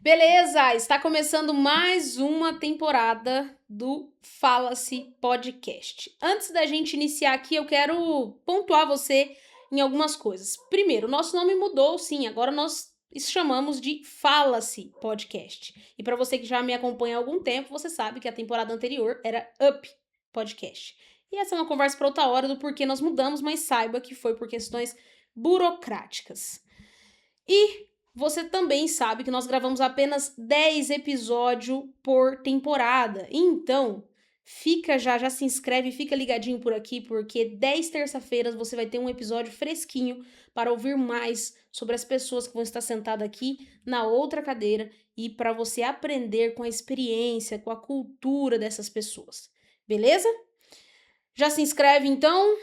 Beleza, está começando mais uma temporada do Fala-se Podcast. Antes da gente iniciar aqui, eu quero pontuar você em algumas coisas. Primeiro, nosso nome mudou, sim, agora nós chamamos de Fala-se Podcast. E para você que já me acompanha há algum tempo, você sabe que a temporada anterior era Up Podcast. E essa é uma conversa para outra hora do porquê nós mudamos, mas saiba que foi por questões burocráticas. E você também sabe que nós gravamos apenas 10 episódios por temporada. Então, já se inscreve, fica ligadinho por aqui, porque 10 terça-feiras você vai ter um episódio fresquinho para ouvir mais sobre as pessoas que vão estar sentadas aqui na outra cadeira e para você aprender com a experiência, com a cultura dessas pessoas. Beleza? Já se inscreve então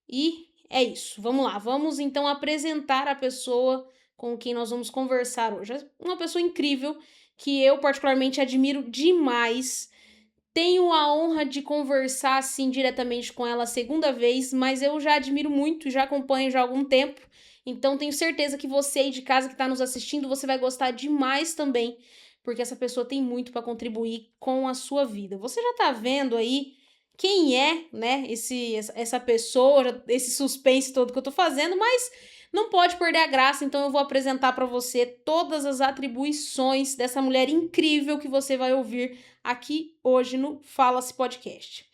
e é isso. Vamos lá, vamos então apresentar a pessoa com quem nós vamos conversar hoje. Uma pessoa incrível que eu particularmente admiro demais. Tenho a honra de conversar assim diretamente com ela a segunda vez, mas eu já admiro muito, já acompanho já há algum tempo. Então tenho certeza que você aí de casa que está nos assistindo, você vai gostar demais também, porque essa pessoa tem muito para contribuir com a sua vida. Você já está vendo aí quem é, né, essa pessoa, esse suspense todo que eu tô fazendo, mas não pode perder a graça, então eu vou apresentar para você todas as atribuições dessa mulher incrível que você vai ouvir aqui hoje no Fala-se Podcast.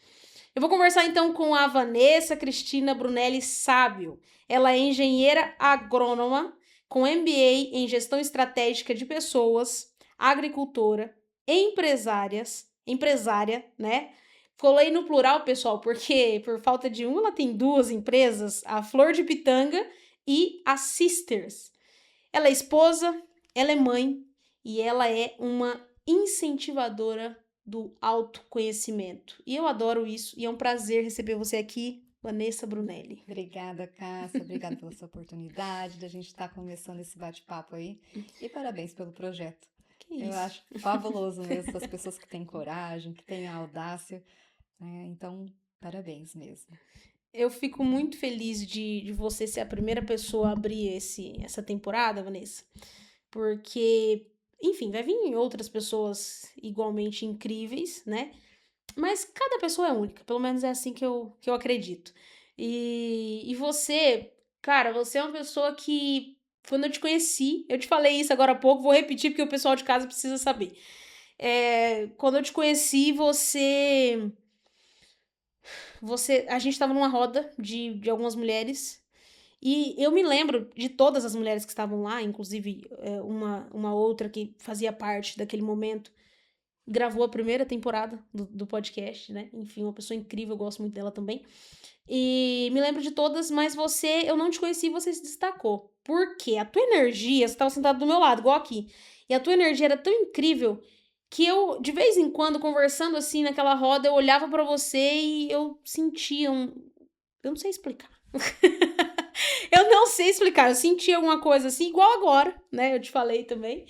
Eu vou conversar então com a Vanessa Cristina Brunelli Sábio. Ela é engenheira agrônoma com MBA em gestão estratégica de pessoas, agricultora, empresária, né? Colei no plural, pessoal, porque por falta de uma, ela tem duas empresas, a Flor de Pitanga e a Sisters. Ela é esposa, ela é mãe e ela é uma incentivadora do autoconhecimento. E eu adoro isso e é um prazer receber você aqui, Vanessa Brunelli. Obrigada, Cássia. Obrigada pela sua oportunidade de a gente estar começando esse bate-papo aí. E parabéns pelo projeto. Que Eu isso. acho fabuloso mesmo as pessoas que têm coragem, que têm a audácia, né? Então, parabéns mesmo. Eu fico muito feliz de você ser a primeira pessoa a abrir essa temporada, Vanessa, porque, enfim, vai vir outras pessoas igualmente incríveis, né? Mas cada pessoa é única, pelo menos é assim que eu acredito. E você, cara, você é uma pessoa que, quando eu te conheci, eu te falei isso agora há pouco, vou repetir porque o pessoal de casa precisa saber. Quando eu te conheci, a gente tava numa roda de algumas mulheres. E eu me lembro de todas as mulheres que estavam lá, inclusive uma outra que fazia parte daquele momento, gravou a primeira temporada do podcast, né? Enfim, uma pessoa incrível, eu gosto muito dela também. E me lembro de todas, mas eu não te conheci e você se destacou. Por quê? A tua energia, você estava sentado do meu lado, igual aqui, e a tua energia era tão incrível que eu, de vez em quando, conversando assim naquela roda, eu olhava pra você e eu sentia um. Eu não sei explicar. Eu não sei explicar, eu senti alguma coisa assim, igual agora, né? Eu te falei também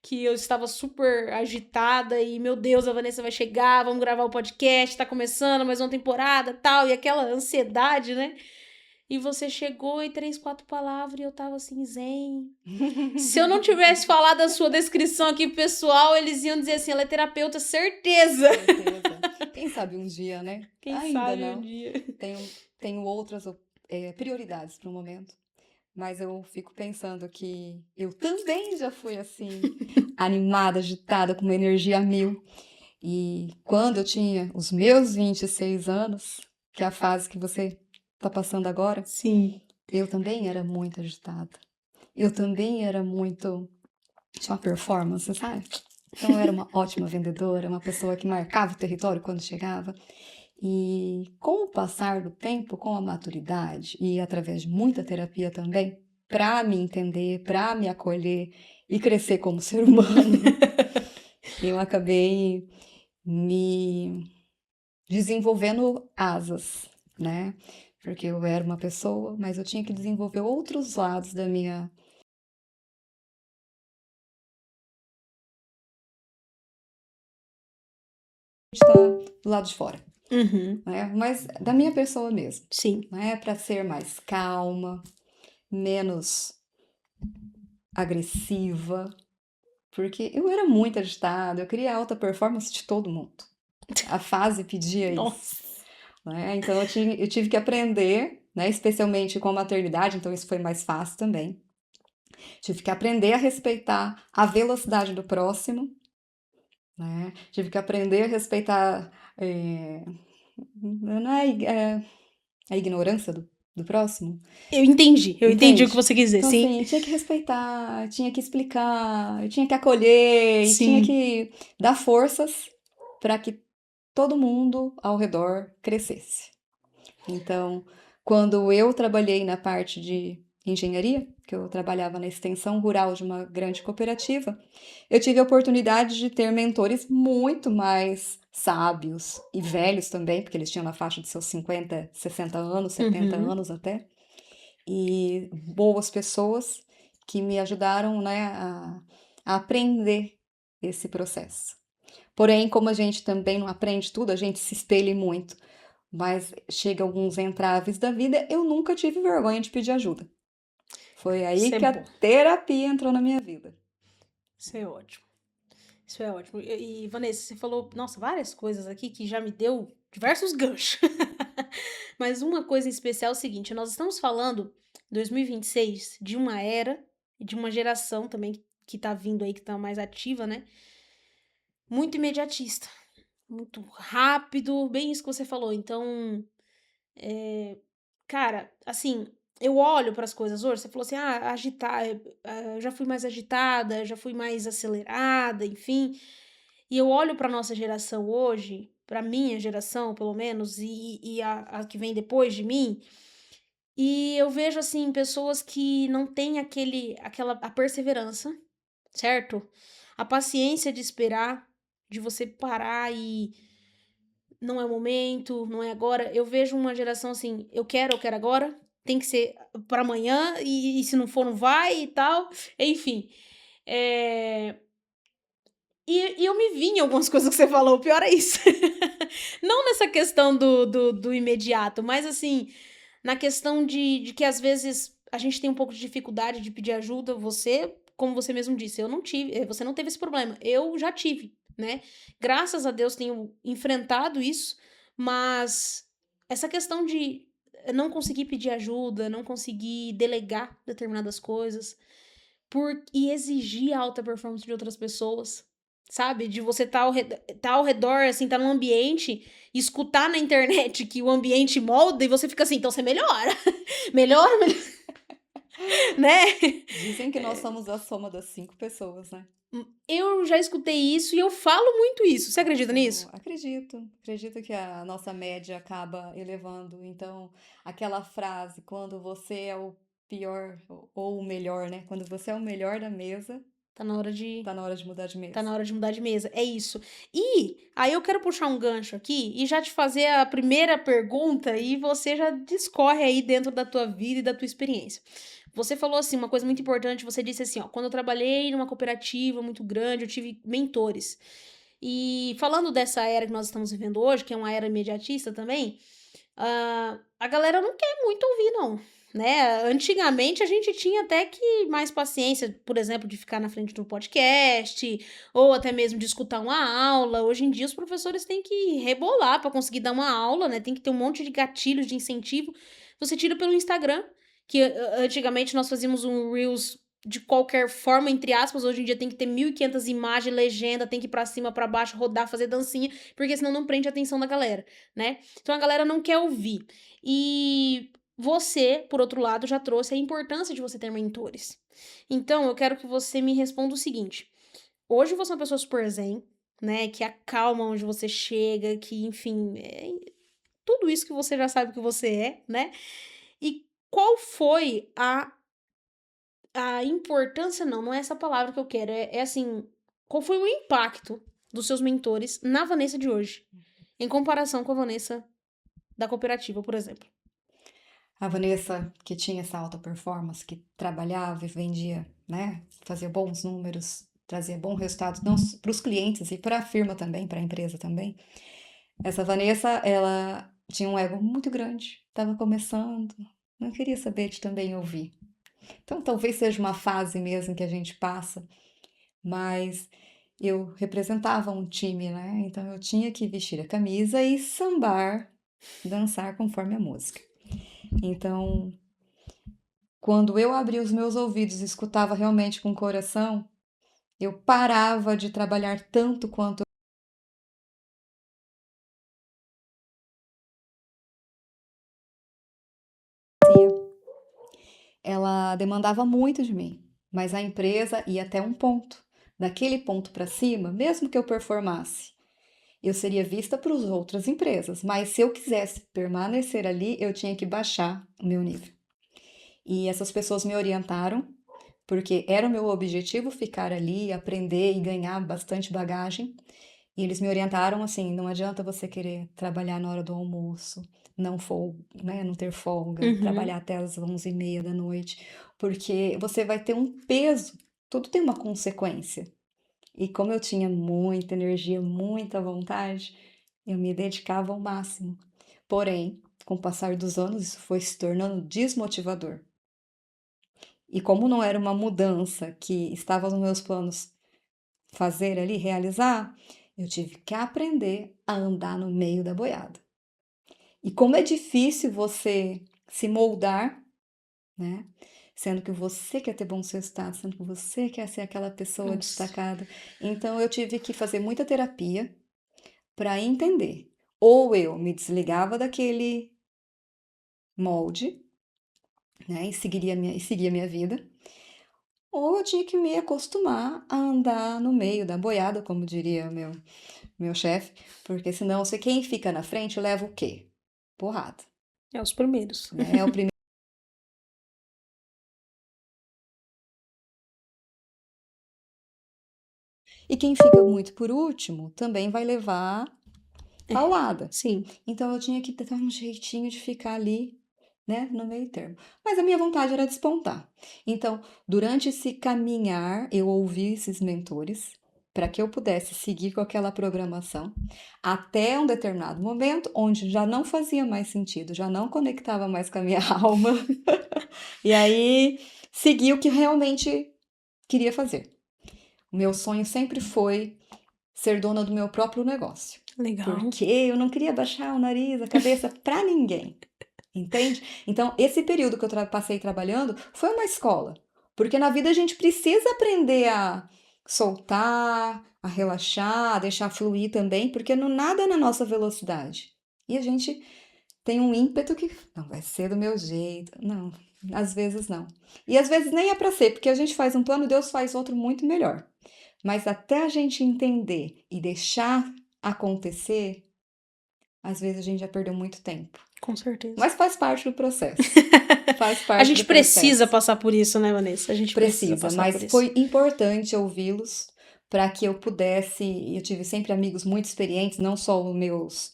que eu estava super agitada e, meu Deus, a Vanessa vai chegar, vamos gravar o podcast, tá começando mais uma temporada, tal, e aquela ansiedade, né? E você chegou e 3, 4 palavras e eu tava assim, zen. Se eu não tivesse falado a sua descrição aqui pro pessoal, eles iam dizer assim, ela é terapeuta, certeza. Certeza. Quem sabe um dia, né? Quem Ainda sabe um não. dia. Tenho outras prioridades para o momento. Mas eu fico pensando que eu também já fui assim, animada, agitada, com uma energia a mil. E quando eu tinha os meus 26 anos, que é a fase que você está passando agora, Sim. eu também era muito agitada. Eu também era muito. Tinha uma performance, sabe? Então eu era uma ótima vendedora, uma pessoa que marcava o território quando chegava. E com o passar do tempo, com a maturidade e através de muita terapia também, para me entender, para me acolher e crescer como ser humano, eu acabei me desenvolvendo asas, né? Porque eu era uma pessoa, mas eu tinha que desenvolver outros lados da minha do lado de fora, Uhum. né? Mas da minha pessoa mesmo, Sim. né? Para ser mais calma, menos agressiva, porque eu era muito agitada, eu queria alta performance de todo mundo. A fase pedia isso, Nossa. né? Então eu tive que aprender, né? Especialmente com a maternidade, então isso foi mais fácil também. Tive que aprender a respeitar a velocidade do próximo, né? Tive que aprender a respeitar, não é, a ignorância do próximo, Eu entendi o que entende? você quis dizer, Então, sim. assim, tinha que respeitar, tinha que explicar, tinha que acolher e tinha Sim. que dar forças para que todo mundo ao redor crescesse. Então, quando eu trabalhei na parte de engenharia, que eu trabalhava na extensão rural de uma grande cooperativa, eu tive a oportunidade de ter mentores muito mais sábios e velhos também, porque eles tinham na faixa de seus 50, 60 anos, 70 Uhum. anos até, e boas pessoas que me ajudaram, né, a aprender esse processo. Porém, como a gente também não aprende tudo, a gente se espelha muito, mas chega alguns entraves da vida, eu nunca tive vergonha de pedir ajuda. Foi aí Isso é que a bom. terapia entrou na minha vida. Isso é ótimo. Isso é ótimo. Vanessa, você falou, nossa, várias coisas aqui que já me deu diversos ganchos. Mas uma coisa em especial é o seguinte: nós estamos falando, 2026, de uma era e de uma geração também que tá vindo aí, que tá mais ativa, né? Muito imediatista, muito rápido, bem isso que você falou. Então, cara, assim, eu olho para as coisas hoje, você falou assim, agitar, eu já fui mais agitada, já fui mais acelerada, enfim. E eu olho para nossa geração hoje, para minha geração, pelo menos, e a que vem depois de mim, e eu vejo assim pessoas que não têm aquela a perseverança, certo? A paciência de esperar, de você parar e não é o momento, não é agora. Eu vejo uma geração assim, eu quero agora, tem que ser para amanhã, e se não for, não vai e tal. Enfim. É... E eu me vi em algumas coisas que você falou, o pior é isso. Não nessa questão do imediato, mas assim, na questão de que às vezes a gente tem um pouco de dificuldade de pedir ajuda. Você, como você mesmo disse, eu não tive, você não teve esse problema, eu já tive, né? Graças a Deus tenho enfrentado isso, mas essa questão de não conseguir pedir ajuda, não conseguir delegar determinadas coisas, e exigir a alta performance de outras pessoas, sabe? De você tá ao redor, assim, tá num ambiente, e escutar na internet que o ambiente molda e você fica assim, então você melhora. Melhora, né? Dizem que nós somos a soma das 5 pessoas, né? Eu já escutei isso e eu falo muito isso. Você acredita Então, nisso? acredito que a nossa média acaba elevando. Então, aquela frase, quando você é o pior ou o melhor, né? Quando você é o melhor da mesa, Tá na hora de tá na hora de mudar de Tá mesa. na hora de mudar de mesa. É isso. E aí eu quero puxar um gancho aqui e já te fazer a primeira pergunta e você já discorre aí dentro da tua vida e da tua experiência. Você falou assim, uma coisa muito importante, você disse assim, ó, quando eu trabalhei numa cooperativa muito grande, eu tive mentores. E falando dessa era que nós estamos vivendo hoje, que é uma era imediatista também, a galera não quer muito ouvir, não. Né? Antigamente a gente tinha até que mais paciência, por exemplo, de ficar na frente do podcast, ou até mesmo de escutar uma aula. Hoje em dia os professores têm que rebolar para conseguir dar uma aula, né? Tem que ter um monte de gatilhos de incentivo. Você tira pelo Instagram, que antigamente nós fazíamos um Reels de qualquer forma, entre aspas, hoje em dia tem que ter 1.500 imagens, legenda, tem que ir pra cima, pra baixo, rodar, fazer dancinha, porque senão não prende a atenção da galera, né? Então a galera não quer ouvir. E você, por outro lado, já trouxe a importância de você ter mentores. Então, eu quero que você me responda o seguinte: hoje você é uma pessoa super zen, né? Que acalma onde você chega, que, enfim, tudo isso que você já sabe que você é, né? E qual foi a importância? Não, não é essa palavra que eu quero. É assim: qual foi o impacto dos seus mentores na Vanessa de hoje, em comparação com a Vanessa da cooperativa, por exemplo? A Vanessa, que tinha essa alta performance, que trabalhava e vendia, né? Fazia bons números, trazia bom resultado, não para os clientes e para a firma também, para a empresa também. Essa Vanessa, ela tinha um ego muito grande, estava começando, não queria saber de também ouvir. Então, talvez seja uma fase mesmo que a gente passa, mas eu representava um time, né? Então eu tinha que vestir a camisa e sambar, dançar conforme a música. Então, quando eu abria os meus ouvidos e escutava realmente com o coração, eu parava de trabalhar tanto quanto eu fazia. Ela demandava muito de mim, mas a empresa ia até um ponto. Daquele ponto para cima, mesmo que eu performasse, eu seria vista para as outras empresas, mas se eu quisesse permanecer ali, eu tinha que baixar o meu nível. E essas pessoas me orientaram, porque era o meu objetivo ficar ali, aprender e ganhar bastante bagagem. E eles me orientaram assim: não adianta você querer trabalhar na hora do almoço, né, não ter folga, Uhum. trabalhar até as 11h30 da noite, porque você vai ter um peso, tudo tem uma consequência. E como eu tinha muita energia, muita vontade, eu me dedicava ao máximo. Porém, com o passar dos anos, isso foi se tornando desmotivador. E como não era uma mudança que estava nos meus planos fazer ali, realizar, eu tive que aprender a andar no meio da boiada. E como é difícil você se moldar, né? Sendo que você quer ter bons resultados, sendo que você quer ser aquela pessoa Nossa. destacada. Então eu tive que fazer muita terapia para entender. Ou eu me desligava daquele molde, né, e seguia a minha vida, ou eu tinha que me acostumar a andar no meio da boiada, como diria meu chefe, porque senão, se quem fica na frente leva o quê? Porrada, É os primeiros. né? É o primeiro. E quem fica muito por último também vai levar É, paulada. sim. Então eu tinha que dar um jeitinho de ficar ali, né, no meio termo. Mas a minha vontade era despontar. Então, durante esse caminhar, eu ouvi esses mentores para que eu pudesse seguir com aquela programação até um determinado momento onde já não fazia mais sentido, já não conectava mais com a minha alma. E aí segui o que realmente queria fazer. O meu sonho sempre foi ser dona do meu próprio negócio, Legal. porque eu não queria baixar o nariz, a cabeça para ninguém, entende? Então, esse período que eu passei trabalhando foi uma escola, porque na vida a gente precisa aprender a soltar, a relaxar, a deixar fluir também, porque não nada é na nossa velocidade. E a gente tem um ímpeto que não vai ser do meu jeito. Não, às vezes não. E às vezes nem é para ser, porque a gente faz um plano, Deus faz outro muito melhor. Mas até a gente entender e deixar acontecer, às vezes a gente já perdeu muito tempo. Com certeza. Mas faz parte do processo. Faz A parte do gente precisa processo. passar por isso, né, Vanessa? A gente precisa Precisa, passar por mas isso. foi importante ouvi-los para que eu pudesse. Eu tive sempre amigos muito experientes, não só os meus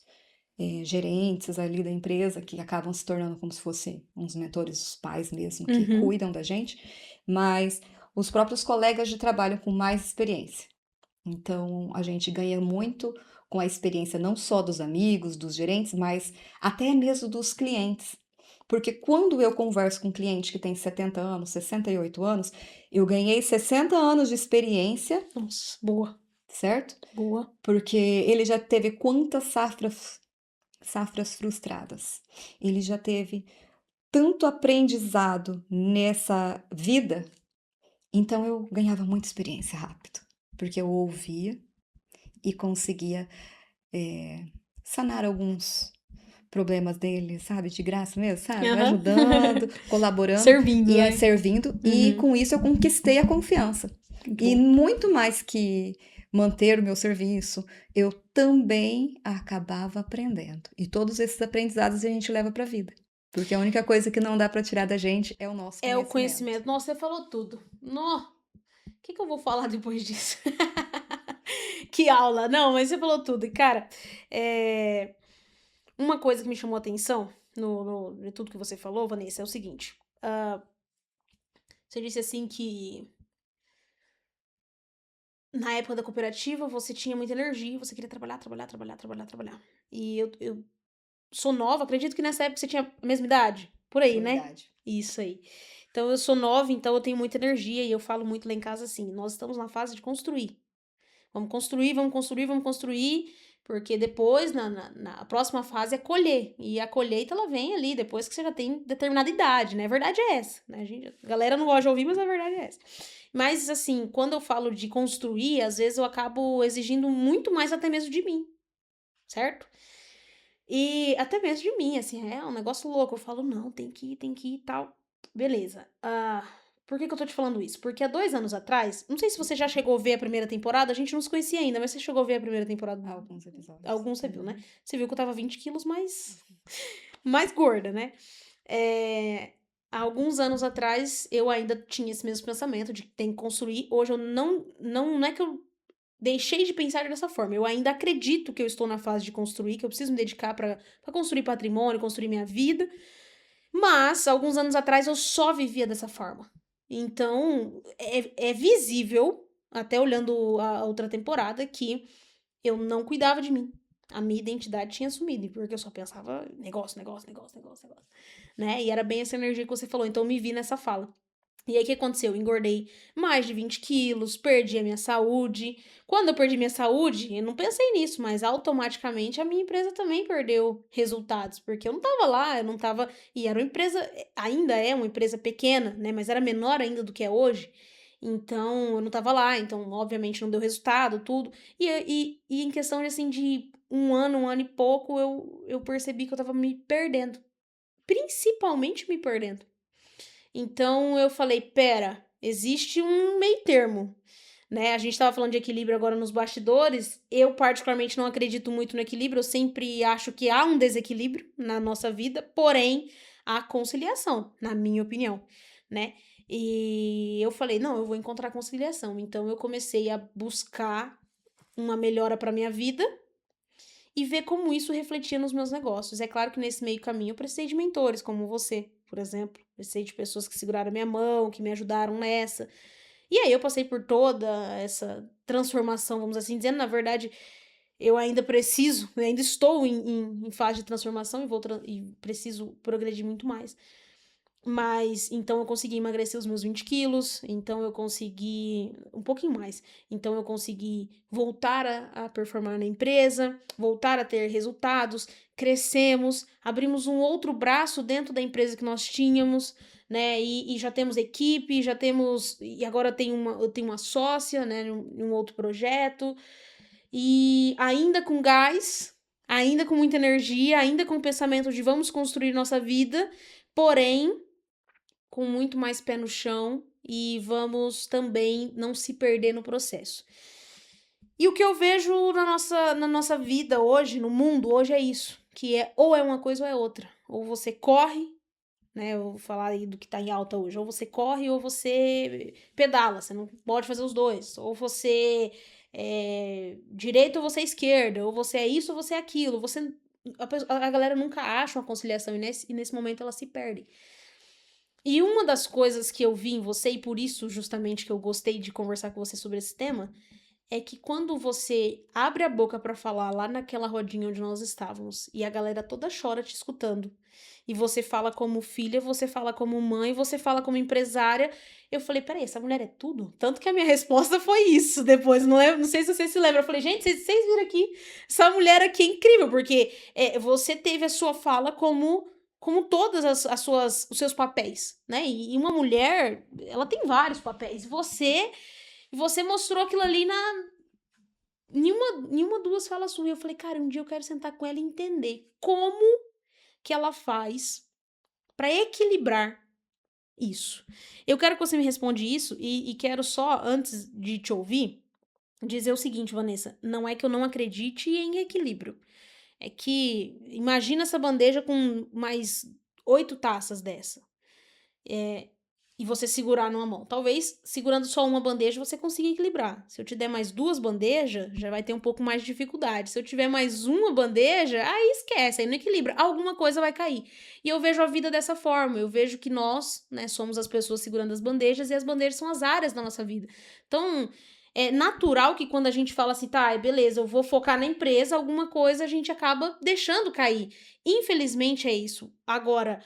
gerentes ali da empresa, que acabam se tornando como se fossem uns mentores, os pais mesmo, que Uhum. cuidam da gente, mas os próprios colegas de trabalho com mais experiência. Então, a gente ganha muito com a experiência não só dos amigos, dos gerentes, mas até mesmo dos clientes. Porque quando eu converso com um cliente que tem 70 anos, 68 anos, eu ganhei 60 anos de experiência, Nossa, boa, certo? boa. Porque ele já teve quantas safras frustradas. Ele já teve tanto aprendizado nessa vida, então eu ganhava muita experiência rápido, porque eu ouvia e conseguia sanar alguns problemas dele, sabe, de graça mesmo, sabe, Aham. ajudando, colaborando Servindo, e né? servindo, e Uhum. com isso eu conquistei a confiança. Muito E bom. muito mais que manter o meu serviço, eu também acabava aprendendo. E todos esses aprendizados a gente leva para a vida. Porque a única coisa que não dá para tirar da gente é o nosso É o conhecimento. conhecimento. Nossa, você falou tudo. Nó, o que eu vou falar depois disso? Que aula! Não, mas você falou tudo. E, cara, uma coisa que me chamou a atenção em tudo que você falou, Vanessa, é o seguinte. Você disse assim que na época da cooperativa você tinha muita energia, você queria trabalhar, trabalhar, trabalhar, trabalhar, trabalhar. E eu sou nova, acredito que nessa época você tinha a mesma idade. Por aí, Sua né? idade. Isso aí. Então, eu sou nova, então eu tenho muita energia e eu falo muito lá em casa assim, nós estamos na fase de construir. Vamos construir, vamos construir, vamos construir, porque depois, na próxima fase, é colher. E a colheita, ela vem ali, depois que você já tem determinada idade, né? A verdade é essa, né? A galera não gosta de ouvir, mas a verdade é essa. Mas, assim, quando eu falo de construir, às vezes eu acabo exigindo muito mais até mesmo de mim, certo? E até mesmo de mim, assim, é um negócio louco. Eu falo, não, tem que ir e tal. Beleza. Por que eu tô te falando isso? Porque há 2 anos atrás, não sei se você já chegou a ver a primeira temporada, a gente não se conhecia ainda, mas você chegou a ver a primeira temporada? Alguns episódios. Alguns você viu, né? Você viu que eu tava 20 quilos mais gorda, né? Há alguns anos atrás, eu ainda tinha esse mesmo pensamento de que tem que construir. Hoje eu não é que eu deixei de pensar dessa forma. Eu ainda acredito que eu estou na fase de construir, que eu preciso me dedicar pra construir patrimônio, construir minha vida. Mas, alguns anos atrás, eu só vivia dessa forma. Então, é visível, até olhando a outra temporada, que eu não cuidava de mim. A minha identidade tinha sumido, porque eu só pensava negócio, né? E era bem essa energia que você falou. Então, eu me vi nessa fala. E aí, o que aconteceu? Eu engordei mais de 20 quilos, perdi a minha saúde. Quando eu perdi minha saúde, eu não pensei nisso, mas automaticamente a minha empresa também perdeu resultados, porque eu não tava lá, eu não tava. E era uma empresa, ainda é uma empresa pequena, né? Mas era menor ainda do que é hoje. Então, eu não tava lá, então, obviamente, não deu resultado, tudo. E em questão de, assim, de um ano e pouco, eu percebi que eu tava me perdendo. Principalmente me perdendo. Então eu falei, pera, existe um meio termo, né? A gente estava falando de equilíbrio agora nos bastidores. Eu particularmente não acredito muito no equilíbrio, eu sempre acho que há um desequilíbrio na nossa vida, porém há conciliação, na minha opinião, né? E eu falei, não, eu vou encontrar conciliação. Então eu comecei a buscar uma melhora para minha vida e ver como isso refletia nos meus negócios. É claro que nesse meio caminho eu precisei de mentores, como você, por exemplo. Precisei de pessoas que seguraram a minha mão, que me ajudaram nessa. E aí eu passei por toda essa transformação, vamos assim dizer. Na verdade, eu ainda preciso, eu ainda estou em fase de transformação e preciso progredir muito mais. Mas, então eu consegui emagrecer os meus 20 quilos, então eu consegui, um pouquinho mais, então eu consegui voltar a performar na empresa, voltar a ter resultados, crescemos, abrimos um outro braço dentro da empresa que nós tínhamos, né, e já temos equipe, e agora eu tenho uma sócia, né, em um outro projeto, e ainda com gás, ainda com muita energia, ainda com o pensamento de vamos construir nossa vida, porém com muito mais pé no chão e vamos também não se perder no processo. E o que eu vejo na nossa vida hoje, no mundo hoje, é isso, que é ou é uma coisa ou é outra. Ou você corre, né, eu vou falar aí do que tá em alta hoje, ou você corre ou você pedala, você não pode fazer os dois. Ou você é direita ou você é esquerda, ou você é isso ou você é aquilo. A galera nunca acha uma conciliação e nesse momento ela se perde. E uma das coisas que eu vi em você, e por isso justamente que eu gostei de conversar com você sobre esse tema, é que quando você abre a boca pra falar lá naquela rodinha onde nós estávamos, e a galera toda chora te escutando, e você fala como filha, você fala como mãe, você fala como empresária, eu falei, peraí, essa mulher é tudo? Tanto que a minha resposta foi isso depois, não sei se você se lembra, eu falei, gente, vocês viram aqui, essa mulher aqui é incrível, porque você teve a sua fala como todas os seus papéis, né? E uma mulher, ela tem vários papéis. Você mostrou aquilo ali nenhuma duas falas suas. Eu falei, cara, um dia eu quero sentar com ela e entender como que ela faz pra equilibrar isso. Eu quero que você me responda isso e quero só, antes de te ouvir, dizer o seguinte, Vanessa, não é que eu não acredite em equilíbrio. É que imagina essa bandeja com mais 8 taças dessa. E você segurar numa mão. Talvez, segurando só uma bandeja, você consiga equilibrar. Se eu te der mais 2 bandejas, já vai ter um pouco mais de dificuldade. Se eu tiver mais uma bandeja, aí esquece, aí não equilibra. Alguma coisa vai cair. E eu vejo a vida dessa forma. Eu vejo que nós, né, somos as pessoas segurando as bandejas e as bandejas são as áreas da nossa vida. Então, é natural que quando a gente fala assim, tá, beleza, eu vou focar na empresa, alguma coisa a gente acaba deixando cair. Infelizmente é isso. Agora,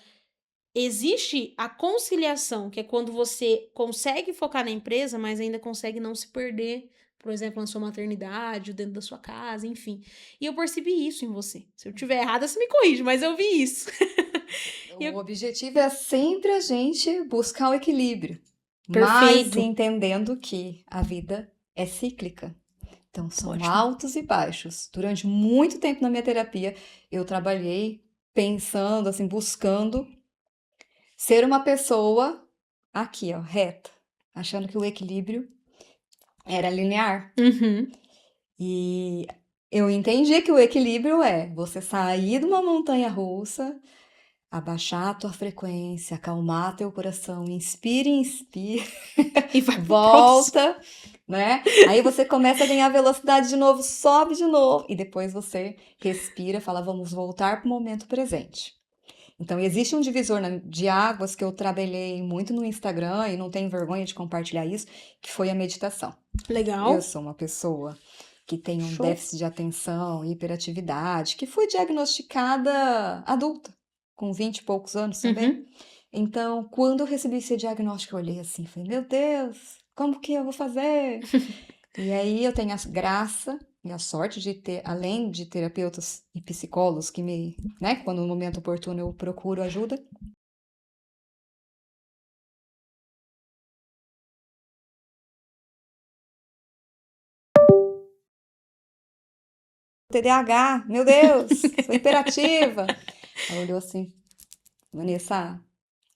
existe a conciliação, que é quando você consegue focar na empresa, mas ainda consegue não se perder, por exemplo, na sua maternidade, ou dentro da sua casa, enfim. E eu percebi isso em você. Se eu tiver errada, você me corrige, mas eu vi isso. E O objetivo é sempre a gente buscar o equilíbrio, mas Perfeito. entendendo que a vida é cíclica. Então, são Ótimo. altos e baixos. Durante muito tempo na minha terapia, eu trabalhei pensando, assim, buscando ser uma pessoa aqui, ó, reta, achando que o equilíbrio era linear. Uhum. E eu entendi que o equilíbrio é você sair de uma montanha russa, abaixar a tua frequência, acalmar teu coração, inspira, inspira, E vai pro próximo. volta, né? Aí você começa a ganhar velocidade de novo, sobe de novo, e depois você respira, fala, vamos voltar para o momento presente. Então, existe um divisor de águas que eu trabalhei muito no Instagram e não tenho vergonha de compartilhar isso, que foi a meditação. Legal. Eu sou uma pessoa que tem um Show. déficit de atenção, hiperatividade, que foi diagnosticada adulta, com 20 e poucos anos também. Uhum. Então, quando eu recebi esse diagnóstico, eu olhei assim, falei, meu Deus, como que eu vou fazer? E aí eu tenho a graça e a sorte de ter, além de terapeutas e psicólogos que me, né, quando no momento oportuno eu procuro ajuda. TDAH, meu Deus, sou hiperativa. Ela olhou assim, Vanessa,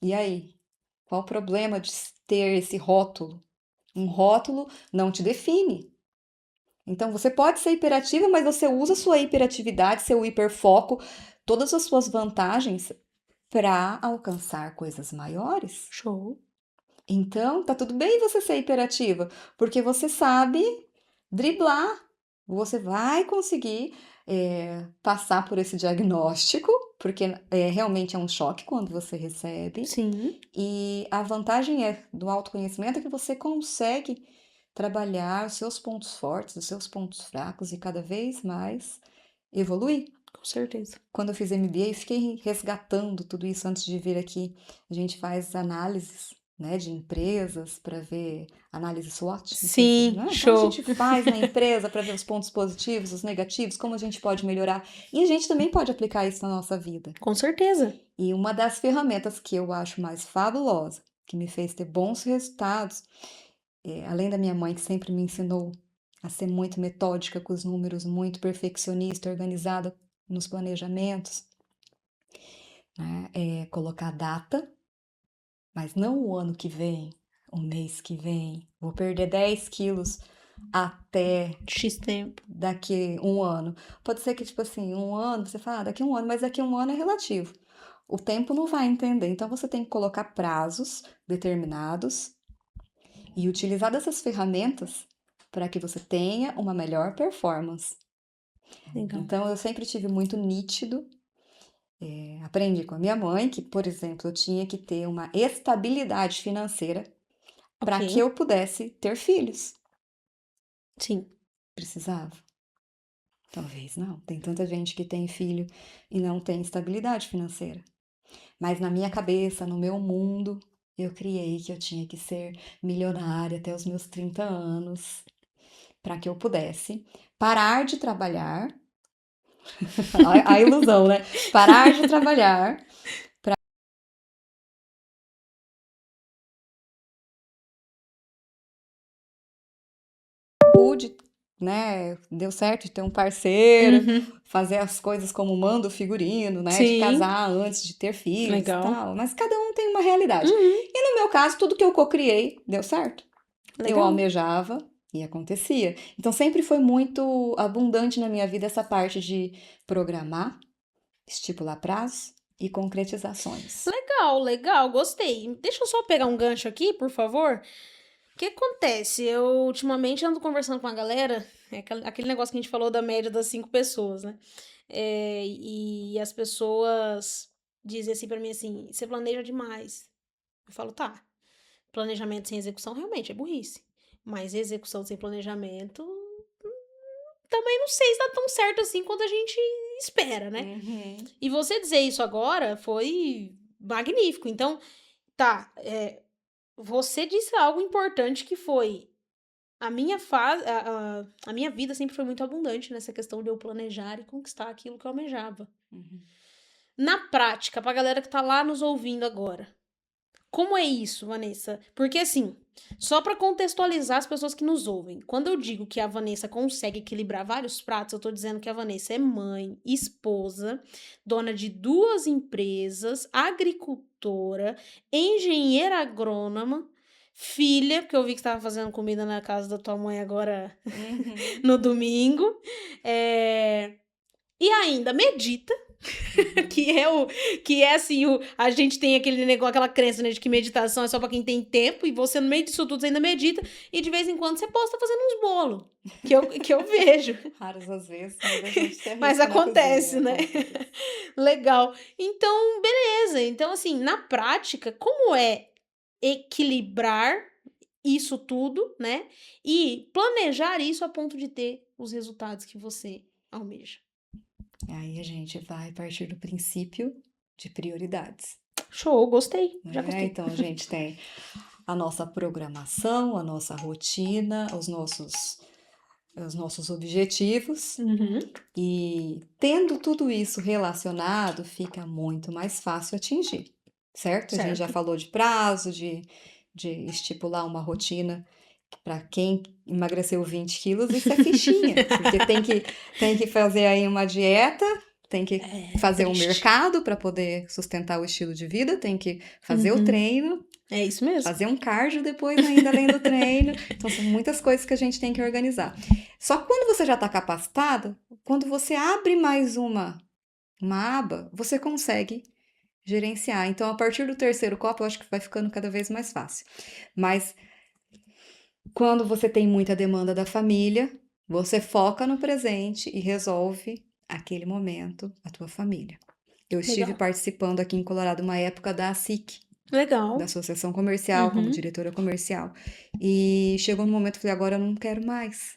e aí? Qual o problema de ter esse rótulo? Um rótulo não te define. Então, você pode ser hiperativa, mas você usa sua hiperatividade, seu hiperfoco, todas as suas vantagens para alcançar coisas maiores. Show. Então, tá tudo bem você ser hiperativa, porque você sabe driblar. Você vai conseguir passar por esse diagnóstico, porque realmente é um choque quando você recebe. Sim. E a vantagem do autoconhecimento é que você consegue trabalhar os seus pontos fortes, os seus pontos fracos e cada vez mais evoluir. Com certeza. Quando eu fiz MBA, eu fiquei resgatando tudo isso antes de vir aqui. A gente faz análises, né, de empresas para ver análise SWOT, não sei se, Sim, né? Então a show. gente faz na empresa para ver os pontos positivos, os negativos, como a gente pode melhorar. E a gente também pode aplicar isso na nossa vida. Com certeza. E uma das ferramentas que eu acho mais fabulosa, que me fez ter bons resultados, além da minha mãe que sempre me ensinou a ser muito metódica com os números, muito perfeccionista, organizada nos planejamentos, né? É colocar data, mas não o ano que vem, o mês que vem. Vou perder 10 quilos até X tempo. daqui um ano. Pode ser que, tipo assim, um ano, você fala, daqui um ano, mas daqui um ano é relativo. O tempo não vai entender. Então, você tem que colocar prazos determinados e utilizar dessas ferramentas para que você tenha uma melhor performance. Legal. Então, eu sempre tive muito nítido. Aprendi com a minha mãe que, por exemplo, eu tinha que ter uma estabilidade financeira para Ok. que eu pudesse ter filhos. Sim. Precisava? Talvez não. Tem tanta gente que tem filho e não tem estabilidade financeira. Mas na minha cabeça, no meu mundo, eu criei que eu tinha que ser milionária até os meus 30 anos para que eu pudesse parar de trabalhar. A ilusão, né? Parar de trabalhar. Pude, né? Deu certo de ter um parceiro, Uhum. fazer as coisas como manda o figurino, né? De Sim. casar antes de ter filhos e Legal. tal. Mas cada um tem uma realidade. Uhum. E no meu caso, tudo que eu cocriei deu certo. Eu Legal. almejava e acontecia. Então sempre foi muito abundante na minha vida essa parte de programar, estipular prazos e concretizações. Legal, legal, gostei. Deixa eu só pegar um gancho aqui, por favor. O que acontece? Eu ultimamente ando conversando com a galera, aquele negócio que a gente falou da média das 5 pessoas, né? E as pessoas dizem assim pra mim assim, você planeja demais. Eu falo, tá, planejamento sem execução realmente é burrice. Mas execução sem planejamento também não sei se dá tão certo assim quanto a gente espera, né? Uhum. E você dizer isso agora foi magnífico. Então, tá, você disse algo importante que foi a minha fase, a minha vida sempre foi muito abundante nessa questão de eu planejar e conquistar aquilo que eu almejava. Uhum. Na prática, pra galera que tá lá nos ouvindo agora, como é isso, Vanessa? Porque assim, só pra contextualizar as pessoas que nos ouvem, quando eu digo que a Vanessa consegue equilibrar vários pratos, eu tô dizendo que a Vanessa é mãe, esposa, dona de 2 empresas, agricultora, engenheira agrônoma, filha, porque eu vi que você tava fazendo comida na casa da tua mãe agora Uhum. no domingo, e ainda medita, que é assim, a gente tem aquele negócio, aquela crença, né, de que meditação é só pra quem tem tempo, e você no meio disso tudo você ainda medita, e de vez em quando você posta fazendo uns bolos, que eu vejo, Raras as vezes, mas a gente se mas arrisca na acontece, cozinha, né? acontece. Legal. Então, beleza. Então, assim, na prática, como é equilibrar isso tudo, né? E planejar isso a ponto de ter os resultados que você almeja. Aí a gente vai partir do princípio de prioridades, Show, gostei. Já né? gostei. Então a gente tem a nossa programação, a nossa rotina, os nossos objetivos, Uhum. e tendo tudo isso relacionado, fica muito mais fácil atingir, certo? A gente já Certo. falou de prazo, de estipular uma rotina. Para quem emagreceu 20 quilos, isso é fichinha, porque tem que fazer aí uma dieta, tem que fazer um Triste. mercado para poder sustentar o estilo de vida, tem que fazer o Uhum. treino, É isso mesmo. fazer um cardio depois ainda além do treino. Então são muitas coisas que a gente tem que organizar. Só que quando você já está capacitado, quando você abre mais uma aba, você consegue gerenciar. Então, a partir do terceiro copo, eu acho que vai ficando cada vez mais fácil. Mas quando você tem muita demanda da família, você foca no presente e resolve aquele momento a tua família. Eu estive Legal. participando aqui em Colorado uma época da ASIC, Legal. da Associação Comercial, como Uhum. diretora comercial. E chegou no momento que eu falei, agora eu não quero mais,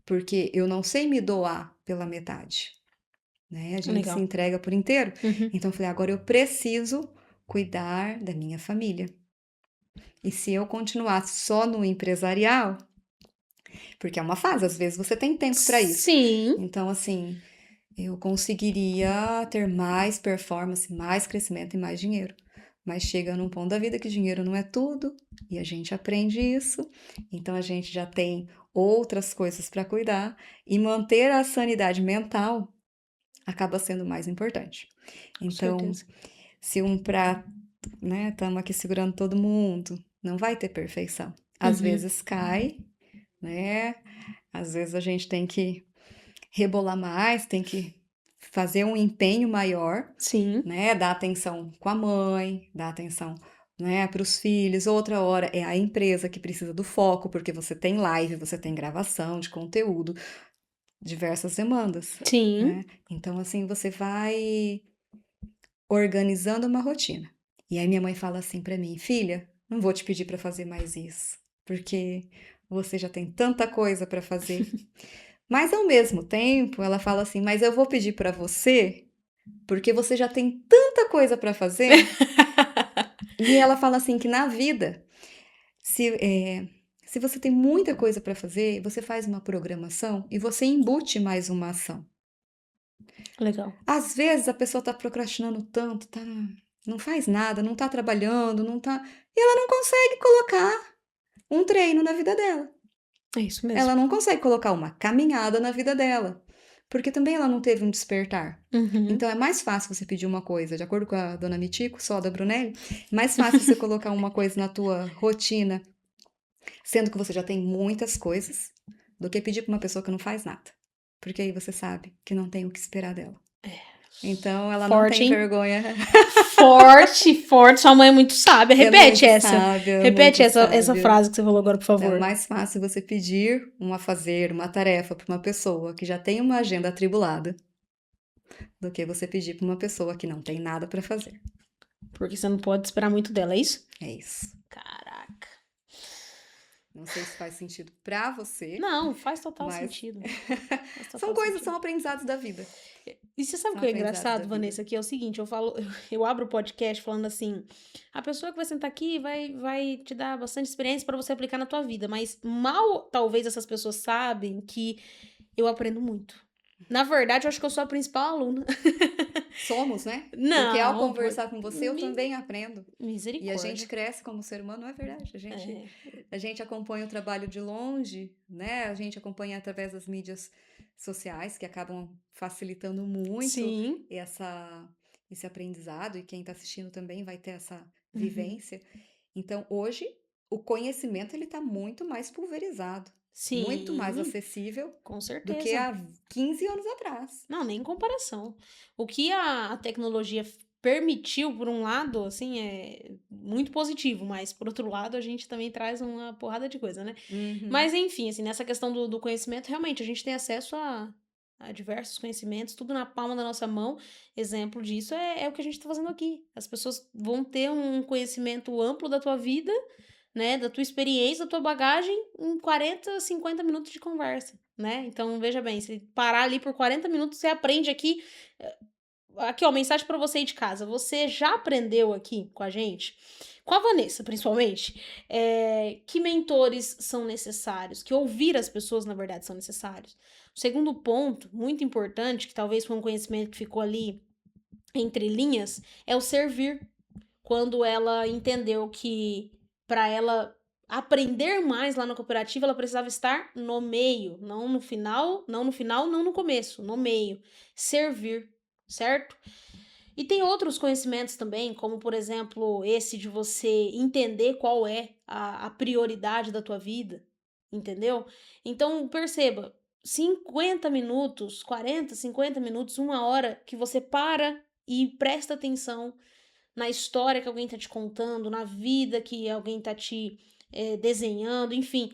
porque eu não sei me doar pela metade, né? A gente se Legal. entrega por inteiro. Uhum. Então eu falei, agora eu preciso cuidar da minha família. E se eu continuar só no empresarial, porque é uma fase, às vezes você tem tempo para isso. Sim. Então, assim, eu conseguiria ter mais performance, mais crescimento e mais dinheiro. Mas chega num ponto da vida que dinheiro não é tudo, e a gente aprende isso. Então, a gente já tem outras coisas para cuidar, e manter a sanidade mental acaba sendo mais importante. Com Então, certeza. se um prato, né, estamos aqui segurando todo mundo, não vai ter perfeição. Às Uhum. vezes cai, né? Às vezes a gente tem que rebolar mais, tem que fazer um empenho maior, Sim. né? Dar atenção com a mãe, dar atenção, né, para os filhos. Outra hora é a empresa que precisa do foco, porque você tem live, você tem gravação de conteúdo, diversas demandas, Sim. né? Então, assim, você vai organizando uma rotina. E aí minha mãe fala assim para mim, filha, não vou te pedir para fazer mais isso, porque você já tem tanta coisa para fazer. Mas ao mesmo tempo, ela fala assim: "Mas eu vou pedir para você, porque você já tem tanta coisa para fazer". E ela fala assim que na vida, se você tem muita coisa para fazer, você faz uma programação e você embute mais uma ação. Legal. Às vezes a pessoa tá procrastinando tanto, não faz nada, não tá trabalhando, não tá, e ela não consegue colocar um treino na vida dela. É isso mesmo. Ela não consegue colocar uma caminhada na vida dela, porque também ela não teve um despertar. Uhum. Então é mais fácil você pedir uma coisa, de acordo com a dona Mitico, só da Brunelli, mais fácil você colocar uma coisa na tua rotina, sendo que você já tem muitas coisas, do que pedir para uma pessoa que não faz nada. Porque aí você sabe que não tem o que esperar dela. Então ela não Forte, tem hein? vergonha. Forte, forte. Sua mãe é muito sábia. Repete essa. Sábia, Repete muito essa sábia. frase que você falou agora, por Então, é favor. mais fácil você pedir um afazer, uma tarefa para uma pessoa que já tem uma agenda atribulada, do que você pedir para uma pessoa que não tem nada para fazer. Porque você não pode esperar muito dela, é isso? É isso. Caraca. Não sei se faz sentido pra você, Não, faz total mas sentido. Faz são total coisas, sentido. são aprendizados da vida. E você sabe o São que é aprendizados da engraçado, vida. Vanessa? Que é o seguinte, eu falo, eu abro o podcast falando assim, a pessoa que vai sentar aqui vai te dar bastante experiência para você aplicar na tua vida, mas mal talvez essas pessoas sabem que eu aprendo muito. Na verdade, eu acho que eu sou a principal aluna. Somos, né? Porque ao Não, pô, conversar com você, eu também aprendo. E a gente misericórdia. cresce como ser humano, não é verdade? É, A gente acompanha o trabalho de longe, né? A gente acompanha através das mídias sociais, que acabam facilitando muito sim. esse aprendizado, e quem está assistindo também vai ter essa Uhum. vivência. Então, hoje, o conhecimento ele está muito mais pulverizado, muito mais Sim, acessível com do que certeza. há 15 anos atrás. Não, nem em comparação. O que a tecnologia permitiu, por um lado, assim, é muito positivo, mas por outro lado, a gente também traz uma porrada de coisa, né? Uhum. Mas, enfim, assim, nessa questão do conhecimento, realmente, a gente tem acesso a diversos conhecimentos, tudo na palma da nossa mão. Exemplo disso é o que a gente está fazendo aqui. As pessoas vão ter um conhecimento amplo da tua vida, né, da tua experiência, da tua bagagem em 40, 50 minutos de conversa, né? Então, veja bem, se parar ali por 40 minutos, você aprende aqui. Aqui, ó, mensagem pra você aí de casa. Você já aprendeu aqui com a gente, com a Vanessa, principalmente, que mentores são necessários, que ouvir as pessoas, na verdade, são necessários. O segundo ponto, muito importante, que talvez foi um conhecimento que ficou ali entre linhas, é o servir. Quando ela entendeu que para ela aprender mais lá na cooperativa, ela precisava estar no meio, não no final, não no começo, no meio. Servir, certo? E tem outros conhecimentos também, como por exemplo, esse de você entender qual é a prioridade da tua vida, entendeu? Então, perceba, 50 minutos, 40, 50 minutos, uma hora que você para e presta atenção na história que alguém tá te contando, na vida que alguém tá te desenhando, enfim,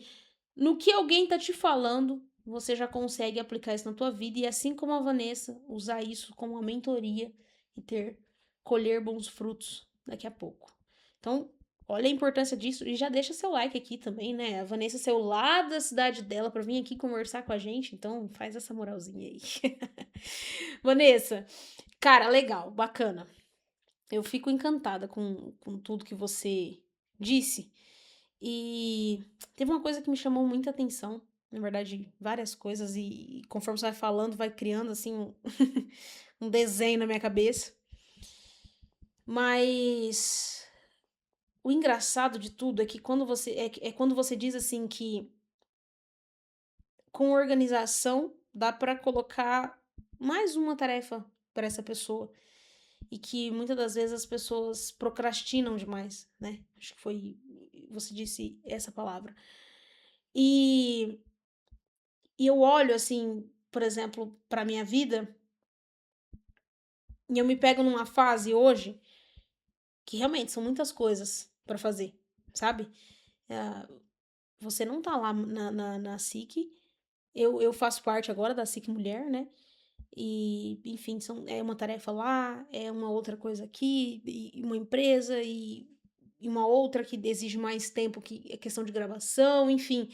no que alguém tá te falando, você já consegue aplicar isso na tua vida e assim como a Vanessa, usar isso como uma mentoria e colher bons frutos daqui a pouco. Então, olha a importância disso e já deixa seu like aqui também, né? A Vanessa saiu lá da cidade dela para vir aqui conversar com a gente, então faz essa moralzinha aí. Vanessa, cara, legal, bacana. Eu fico encantada com tudo que você disse. E teve uma coisa que me chamou muita atenção. Na verdade, várias coisas. E conforme você vai falando, vai criando assim um desenho na minha cabeça. Mas o engraçado de tudo é que quando você diz assim que com organização dá para colocar mais uma tarefa para essa pessoa. E que muitas das vezes as pessoas procrastinam demais, né? Acho que foi. Você disse essa palavra. E, e eu olho, assim, por exemplo, para minha vida, e eu me pego numa fase hoje que realmente são muitas coisas para fazer, sabe? Ah, você não tá lá na SIC, eu faço parte agora da SIC Mulher, né? E, enfim, é uma tarefa lá, é uma outra coisa aqui, e uma empresa, e uma outra que exige mais tempo, que é questão de gravação, enfim.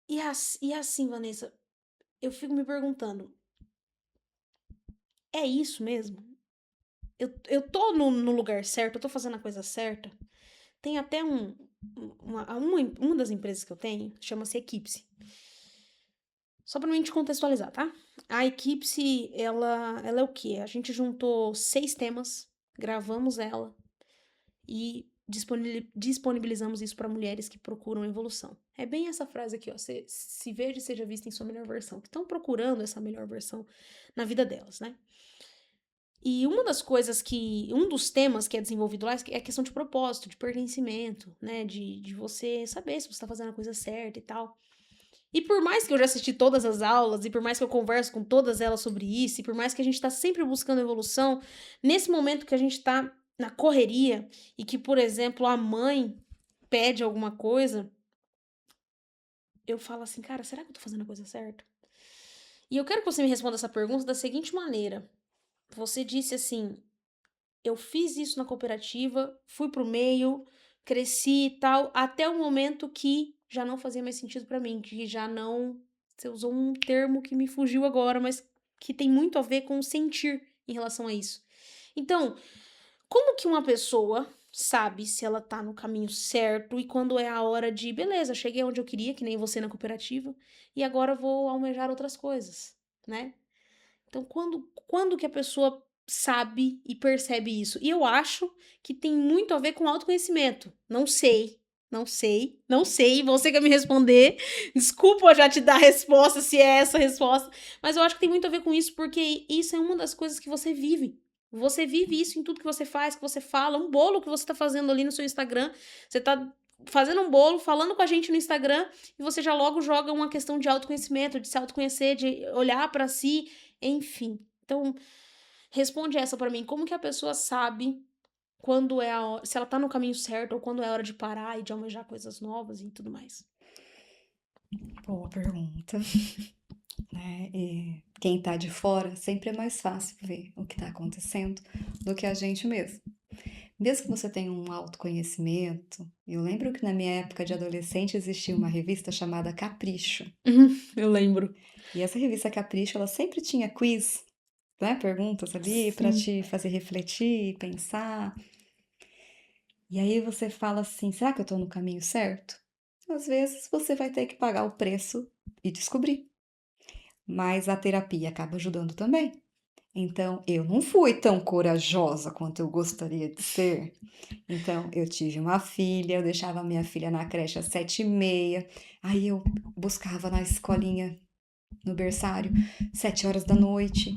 E assim, Vanessa, eu fico me perguntando, é isso mesmo? Eu tô no lugar certo, eu tô fazendo a coisa certa? Tem até uma das empresas que eu tenho, chama-se Eclipse. Só pra mim te contextualizar, tá? A Eclipse, ela é o quê? A gente juntou 6 temas, gravamos ela e disponibilizamos isso para mulheres que procuram evolução. É bem essa frase aqui, ó. Se veja e seja vista em sua melhor versão. Que estão procurando essa melhor versão na vida delas, né? E uma das coisas um dos temas que é desenvolvido lá é a questão de propósito, de pertencimento, né? De você saber se você está fazendo a coisa certa e tal. E por mais que eu já assisti todas as aulas, e por mais que eu converso com todas elas sobre isso, e por mais que a gente está sempre buscando evolução, nesse momento que a gente está na correria e que, por exemplo, a mãe pede alguma coisa, eu falo assim, cara, será que eu tô fazendo a coisa certa? E eu quero que você me responda essa pergunta da seguinte maneira. Você disse assim, eu fiz isso na cooperativa, fui pro meio, cresci e tal, até o momento que já não fazia mais sentido pra mim, que já não... Você usou um termo que me fugiu agora, mas que tem muito a ver com o sentir em relação a isso. Então, como que uma pessoa sabe se ela tá no caminho certo e quando é a hora de, beleza, cheguei onde eu queria, que nem você na cooperativa, e agora vou almejar outras coisas, né? Então, quando que a pessoa sabe e percebe isso? E eu acho que tem muito a ver com autoconhecimento. Não sei, não sei, não sei. Você quer me responder? Desculpa eu já te dar a resposta, se é essa a resposta. Mas eu acho que tem muito a ver com isso, porque isso é uma das coisas que você vive. Você vive isso em tudo que você faz, que você fala. Um bolo que você tá fazendo ali no seu Instagram. Você tá fazendo um bolo, falando com a gente no Instagram, e você já logo joga uma questão de autoconhecimento, de se autoconhecer, de olhar pra si, enfim. Então, responde essa pra mim. Como que a pessoa sabe quando é a hora, se ela tá no caminho certo ou quando é a hora de parar e de almejar coisas novas e tudo mais? Boa pergunta, né? E quem tá de fora sempre é mais fácil ver o que tá acontecendo do que a gente mesmo. Mesmo que você tenha um autoconhecimento, eu lembro que na minha época de adolescente existia uma revista chamada Capricho. Eu lembro. E essa revista Capricho, ela sempre tinha quiz, né? Perguntas ali para Sim. te fazer refletir, pensar. E aí você fala assim: será que eu tô no caminho certo? Às vezes você vai ter que pagar o preço e descobrir. Mas a terapia acaba ajudando também. Então, eu não fui tão corajosa quanto eu gostaria de ser. Então, eu tive uma filha, eu deixava minha filha na creche às 7h30, aí eu buscava na escolinha, no berçário, 7 horas da noite.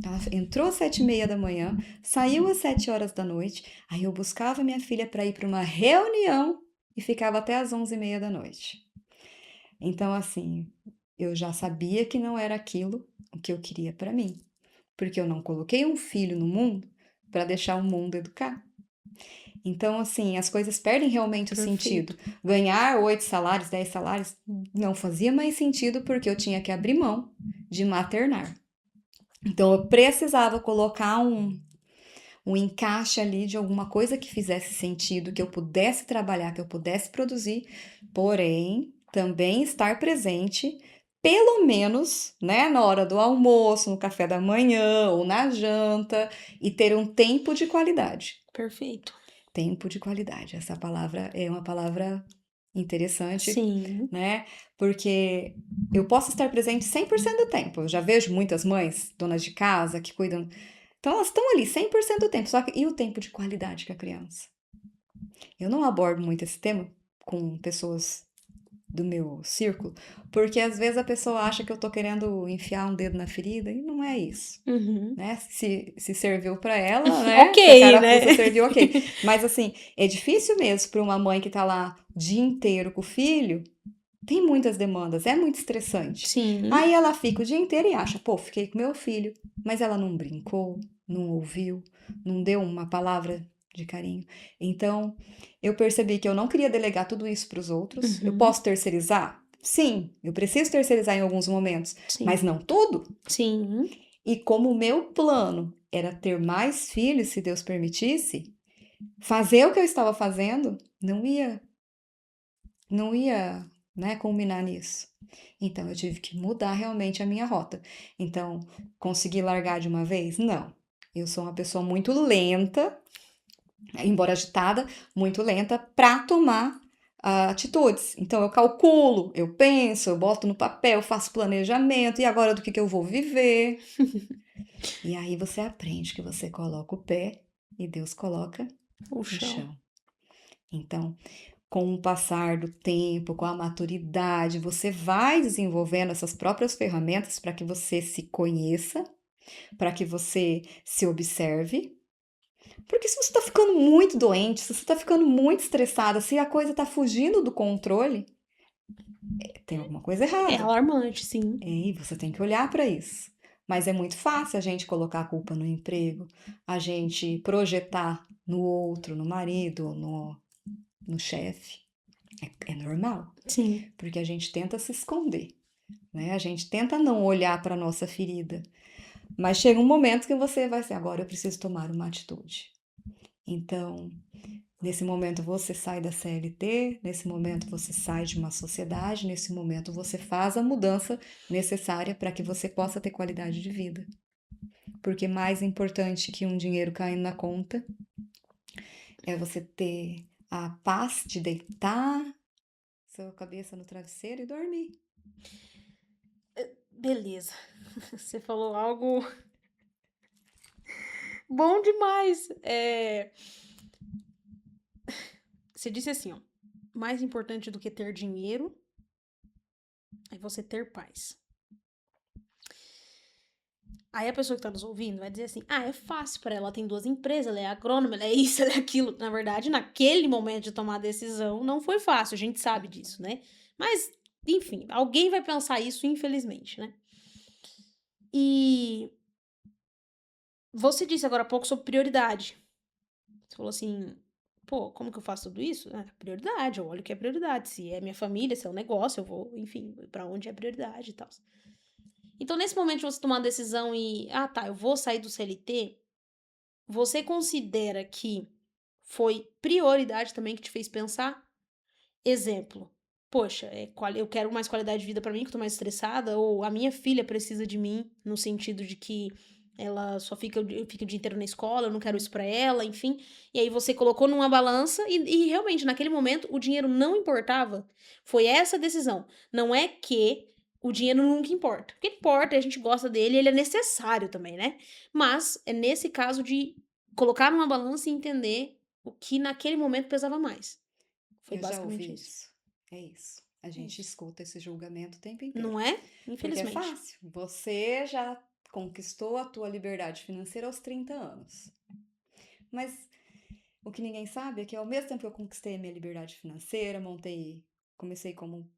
Ela entrou às 7h30 da manhã, saiu às 7 horas da noite, aí eu buscava minha filha para ir para uma reunião e ficava até às 11h30 da noite. Então, assim, eu já sabia que não era aquilo o que eu queria para mim, porque eu não coloquei um filho no mundo para deixar o mundo educar. Então, assim, as coisas perdem realmente o sentido. Perfeito. Ganhar 8 salários, 10 salários, não fazia mais sentido porque eu tinha que abrir mão de maternar. Então, eu precisava colocar um encaixe ali de alguma coisa que fizesse sentido, que eu pudesse trabalhar, que eu pudesse produzir, porém, também estar presente, pelo menos, né, na hora do almoço, no café da manhã ou na janta, e ter um tempo de qualidade. Perfeito. Tempo de qualidade. Essa palavra é uma palavra interessante, Sim. né? Porque eu posso estar presente 100% do tempo. Eu já vejo muitas mães, donas de casa, que cuidam. Então, elas estão ali 100% do tempo. Só que e o tempo de qualidade com a criança? Eu não abordo muito esse tema com pessoas do meu círculo, porque às vezes a pessoa acha que eu tô querendo enfiar um dedo na ferida e não é isso. Uhum. Né? Se serviu para ela, né? Ok, Se a carapuça né? serviu, ok. Mas assim, é difícil mesmo para uma mãe que tá lá o dia inteiro com o filho. Tem muitas demandas, é muito estressante. Sim. Aí ela fica o dia inteiro e acha, pô, fiquei com meu filho, mas ela não brincou, não ouviu, não deu uma palavra de carinho. Então, eu percebi que eu não queria delegar tudo isso para os outros. Eu Uhum. posso terceirizar? Sim, eu preciso terceirizar em alguns momentos, mas Sim. não tudo. Sim. E como o meu plano era ter mais filhos, se Deus permitisse, fazer o que eu estava fazendo, não ia, né, culminar nisso. Então eu tive que mudar realmente a minha rota. Então, consegui largar de uma vez? Não. Eu sou uma pessoa muito lenta, embora agitada, muito lenta para tomar atitudes. Então eu calculo, eu penso, eu boto no papel, faço planejamento, e agora do que eu vou viver? E aí você aprende que você coloca o pé e Deus coloca O o chão. chão. Então, com o passar do tempo, com a maturidade, você vai desenvolvendo essas próprias ferramentas para que você se conheça, para que você se observe. Porque se você está ficando muito doente, se você está ficando muito estressada, se a coisa está fugindo do controle, tem alguma coisa É errada. alarmante, sim. E você tem que olhar para isso. Mas é muito fácil a gente colocar a culpa no emprego, a gente projetar no outro, no marido, no chefe. É normal, Sim. porque a gente tenta se esconder, né? A gente tenta não olhar para a nossa ferida. Mas chega um momento que você vai ser, agora eu preciso tomar uma atitude. Então, Nesse momento você sai da CLT, nesse momento você sai de uma sociedade, nesse momento você faz a mudança necessária para que você possa ter qualidade de vida. Porque mais importante que um dinheiro caindo na conta é você ter a paz de deitar sua cabeça no travesseiro e dormir. Beleza. Você falou algo bom demais. Você disse assim, ó, mais importante do que ter dinheiro é você ter paz. Aí a pessoa que tá nos ouvindo vai dizer assim, é fácil pra ela, tem 2 empresas, ela é agrônoma, ela é isso, ela é aquilo. Na verdade, naquele momento de tomar a decisão, não foi fácil, a gente sabe disso, né? Mas, enfim, alguém vai pensar isso, infelizmente, né? E você disse agora há pouco sobre prioridade. Você falou assim, pô, como que eu faço tudo isso? Prioridade, eu olho o que é prioridade. Se é minha família, se é um negócio, eu vou, enfim, pra onde é prioridade e tal. Então, nesse momento de você tomar uma decisão e, eu vou sair do CLT, você considera que foi prioridade também que te fez pensar? Exemplo, poxa, eu quero mais qualidade de vida pra mim, que eu tô mais estressada, ou a minha filha precisa de mim, no sentido de que ela só fica o dia inteiro na escola, eu não quero isso pra ela, enfim. E aí você colocou numa balança e realmente, naquele momento, o dinheiro não importava. Foi essa a decisão. Não é que o dinheiro nunca importa. Porque importa, a gente gosta dele, ele é necessário também, né? Mas é nesse caso de colocar numa balança e entender o que naquele momento pesava mais. Foi Eu já basicamente ouvi isso. isso. É isso. A É gente isso. escuta esse julgamento o tempo inteiro. Não é? Porque é Infelizmente. fácil. Você já conquistou a tua liberdade financeira aos 30 anos. Mas o que ninguém sabe é que ao mesmo tempo que eu conquistei a minha liberdade financeira, comecei como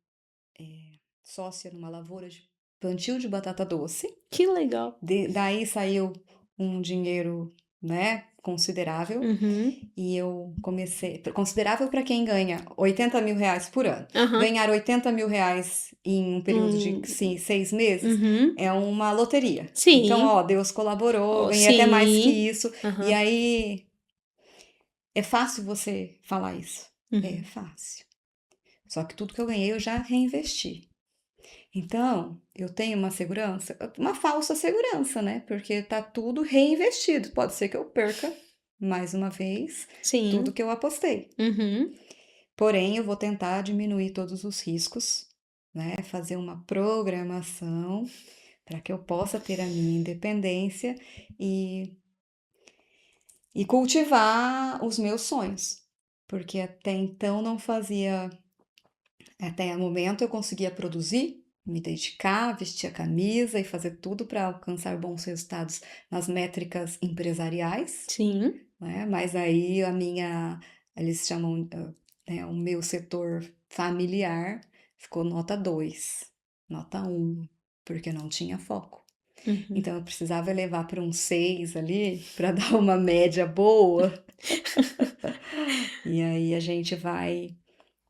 sócia numa lavoura de plantio de batata doce. Que legal. Daí saiu um dinheiro, né, considerável. Uhum. E eu comecei. Considerável para quem ganha 80 mil reais por ano. Aham. Ganhar 80 mil reais em um período de 6 meses Uhum. é uma loteria. Sim. Então, Deus colaborou, Oh, ganhei até mais que sim. isso. Aham. E aí, é fácil você falar isso. É Uhum. fácil. Só que tudo que eu ganhei eu já reinvesti. Então, eu tenho uma segurança, uma falsa segurança, né? Porque tá tudo reinvestido. Pode ser que eu perca mais uma vez tudo Sim. que eu apostei. Uhum. Porém, eu vou tentar diminuir todos os riscos, né? Fazer uma programação para que eu possa ter a minha independência e cultivar os meus sonhos. Porque até então não fazia. Até o momento eu conseguia produzir, me dedicar, vestir a camisa e fazer tudo para alcançar bons resultados nas métricas empresariais, Sim. né? Mas aí eles chamam, né, o meu setor familiar ficou nota 2, nota 1, porque não tinha foco. Uhum. Então eu precisava levar para um 6 ali, para dar uma média boa. E aí a gente vai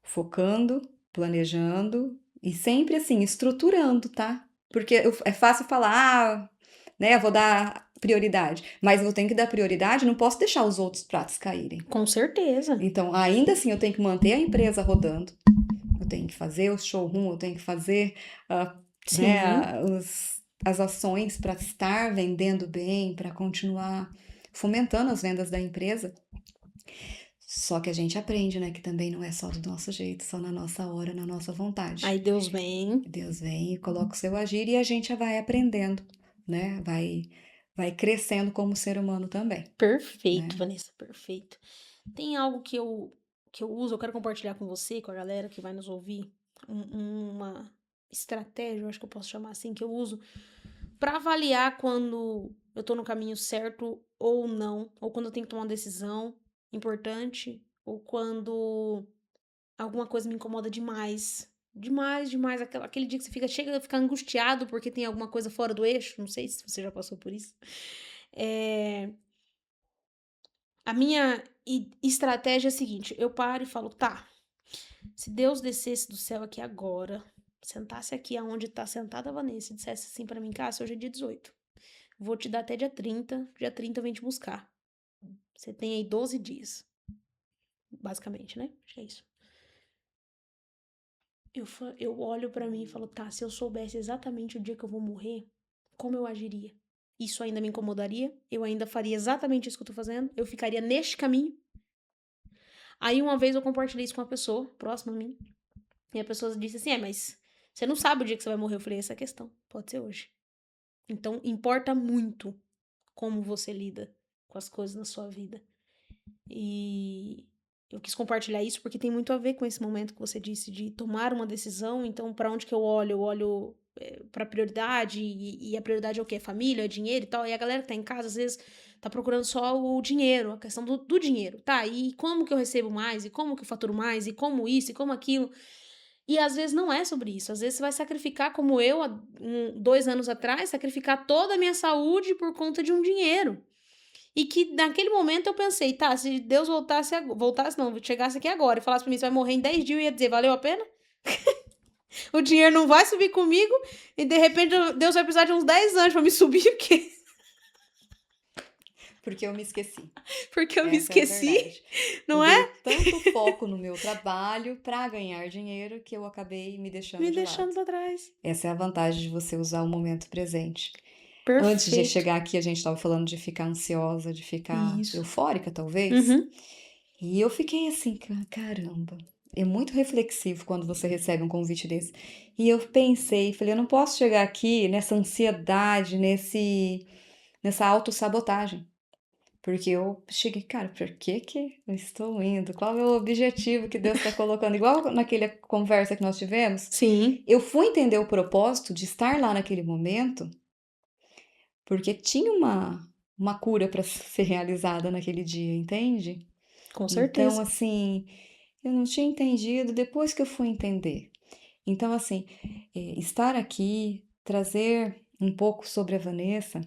focando, planejando e sempre assim, estruturando, tá? Porque é fácil falar, né, eu vou dar prioridade, mas eu tenho que dar prioridade, não posso deixar os outros pratos caírem. Com certeza. Então, ainda assim, eu tenho que manter a empresa rodando, eu tenho que fazer o showroom, eu tenho que fazer Sim. né, as ações para estar vendendo bem, para continuar fomentando as vendas da empresa. Só que a gente aprende, né, que também não é só do nosso jeito, só na nossa hora, na nossa vontade. Aí Deus vem. Deus vem e coloca o seu agir e a gente vai aprendendo, né? Vai crescendo como ser humano também. Perfeito, Né? Vanessa, perfeito. Tem algo que eu uso, eu quero compartilhar com você, com a galera que vai nos ouvir, uma estratégia, eu acho que eu posso chamar assim, que eu uso pra avaliar quando eu tô no caminho certo ou não, ou quando eu tenho que tomar uma decisão importante, ou quando alguma coisa me incomoda demais. Demais, demais. Aquele dia que você chega a ficar angustiado porque tem alguma coisa fora do eixo. Não sei se você já passou por isso. A minha estratégia é a seguinte: eu paro e falo, tá, se Deus descesse do céu aqui agora, sentasse aqui aonde tá sentada a Vanessa e dissesse assim pra mim, Cássia, hoje é dia 18. Vou te dar até dia 30 eu venho te buscar. Você tem aí 12 dias. basicamente, né? Acho que é isso. Eu olho pra mim e falo, tá, se eu soubesse exatamente o dia que eu vou morrer, como eu agiria? Isso ainda me incomodaria? Eu ainda faria exatamente isso que eu tô fazendo? Eu ficaria neste caminho? Aí uma vez eu compartilhei isso com uma pessoa próxima a mim, e a pessoa disse assim, mas você não sabe o dia que você vai morrer. Eu falei, essa é a questão, pode ser hoje. Então, importa muito como você lida com as coisas na sua vida. E eu quis compartilhar isso porque tem muito a ver com esse momento que você disse de tomar uma decisão. Então, para onde que eu olho? Eu olho para prioridade e a prioridade é o quê? Família, dinheiro e tal. E a galera que tá em casa, às vezes, tá procurando só o dinheiro, a questão do dinheiro, tá? E como que eu recebo mais? E como que eu faturo mais? E como isso? E como aquilo? E às vezes não é sobre isso. Às vezes você vai sacrificar, como eu, há 2 anos atrás, sacrificar toda a minha saúde por conta de um dinheiro. E que naquele momento eu pensei, tá, se Deus chegasse aqui agora e falasse pra mim, você vai morrer em 10 dias, eu ia dizer, valeu a pena? O dinheiro não vai subir comigo e de repente Deus vai precisar de uns 10 anos pra me subir, o quê? Porque eu me esqueci. Porque eu me Essa é a esqueci, verdade. Eu não dei é? tanto foco no meu trabalho para ganhar dinheiro que eu acabei me deixando Me de deixando lado. pra trás. Essa é a vantagem de você usar o momento presente. Antes de Perfeito. chegar aqui, a gente estava falando de ficar ansiosa, de ficar Isso. eufórica, talvez. Uhum. E eu fiquei assim, caramba. É muito reflexivo quando você recebe um convite desse. E eu pensei, falei, eu não posso chegar aqui nessa ansiedade, nessa autossabotagem. Porque eu cheguei, cara, por que que eu estou indo? Qual é o objetivo que Deus está colocando? Igual naquela conversa que nós tivemos, Sim, eu fui entender o propósito de estar lá naquele momento, porque tinha uma cura para ser realizada naquele dia, entende? com Então, certeza. assim, eu não tinha entendido depois que eu fui entender. Então, assim, estar aqui, trazer um pouco sobre a Vanessa,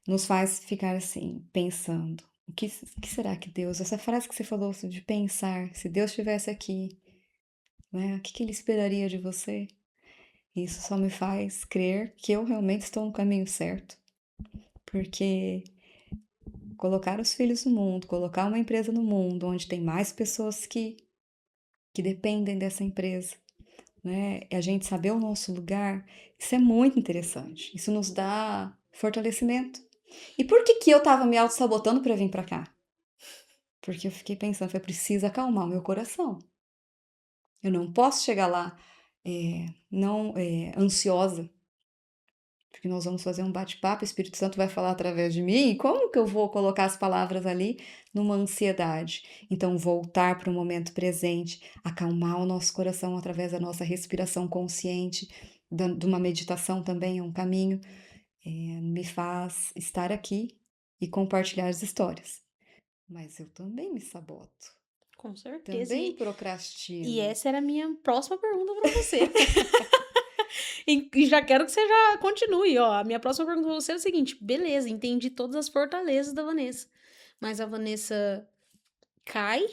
nos faz ficar assim, pensando. O que será que Deus, essa frase que você falou de pensar, se Deus estivesse aqui, né, o que ele esperaria de você? Isso só me faz crer que eu realmente estou no caminho certo. Porque colocar os filhos no mundo, colocar uma empresa no mundo onde tem mais pessoas que dependem dessa empresa, né? E a gente saber o nosso lugar, isso é muito interessante. Isso nos dá fortalecimento. E por que que eu tava me auto-sabotando para vir para cá? Porque eu fiquei pensando, eu preciso acalmar o meu coração. Eu não posso chegar lá não ansiosa, porque nós vamos fazer um bate-papo, o Espírito Santo vai falar através de mim, e como que eu vou colocar as palavras ali numa ansiedade? Então, voltar para o momento presente, acalmar o nosso coração através da nossa respiração consciente, de uma meditação também é um caminho, me faz estar aqui e compartilhar as histórias. Mas eu também me saboto. Com certeza. Também E procrastino. essa era a minha próxima pergunta pra você. E já quero que você já continue, ó. A minha próxima pergunta pra você é o seguinte: beleza, entendi todas as fortalezas da Vanessa. Mas a Vanessa cai,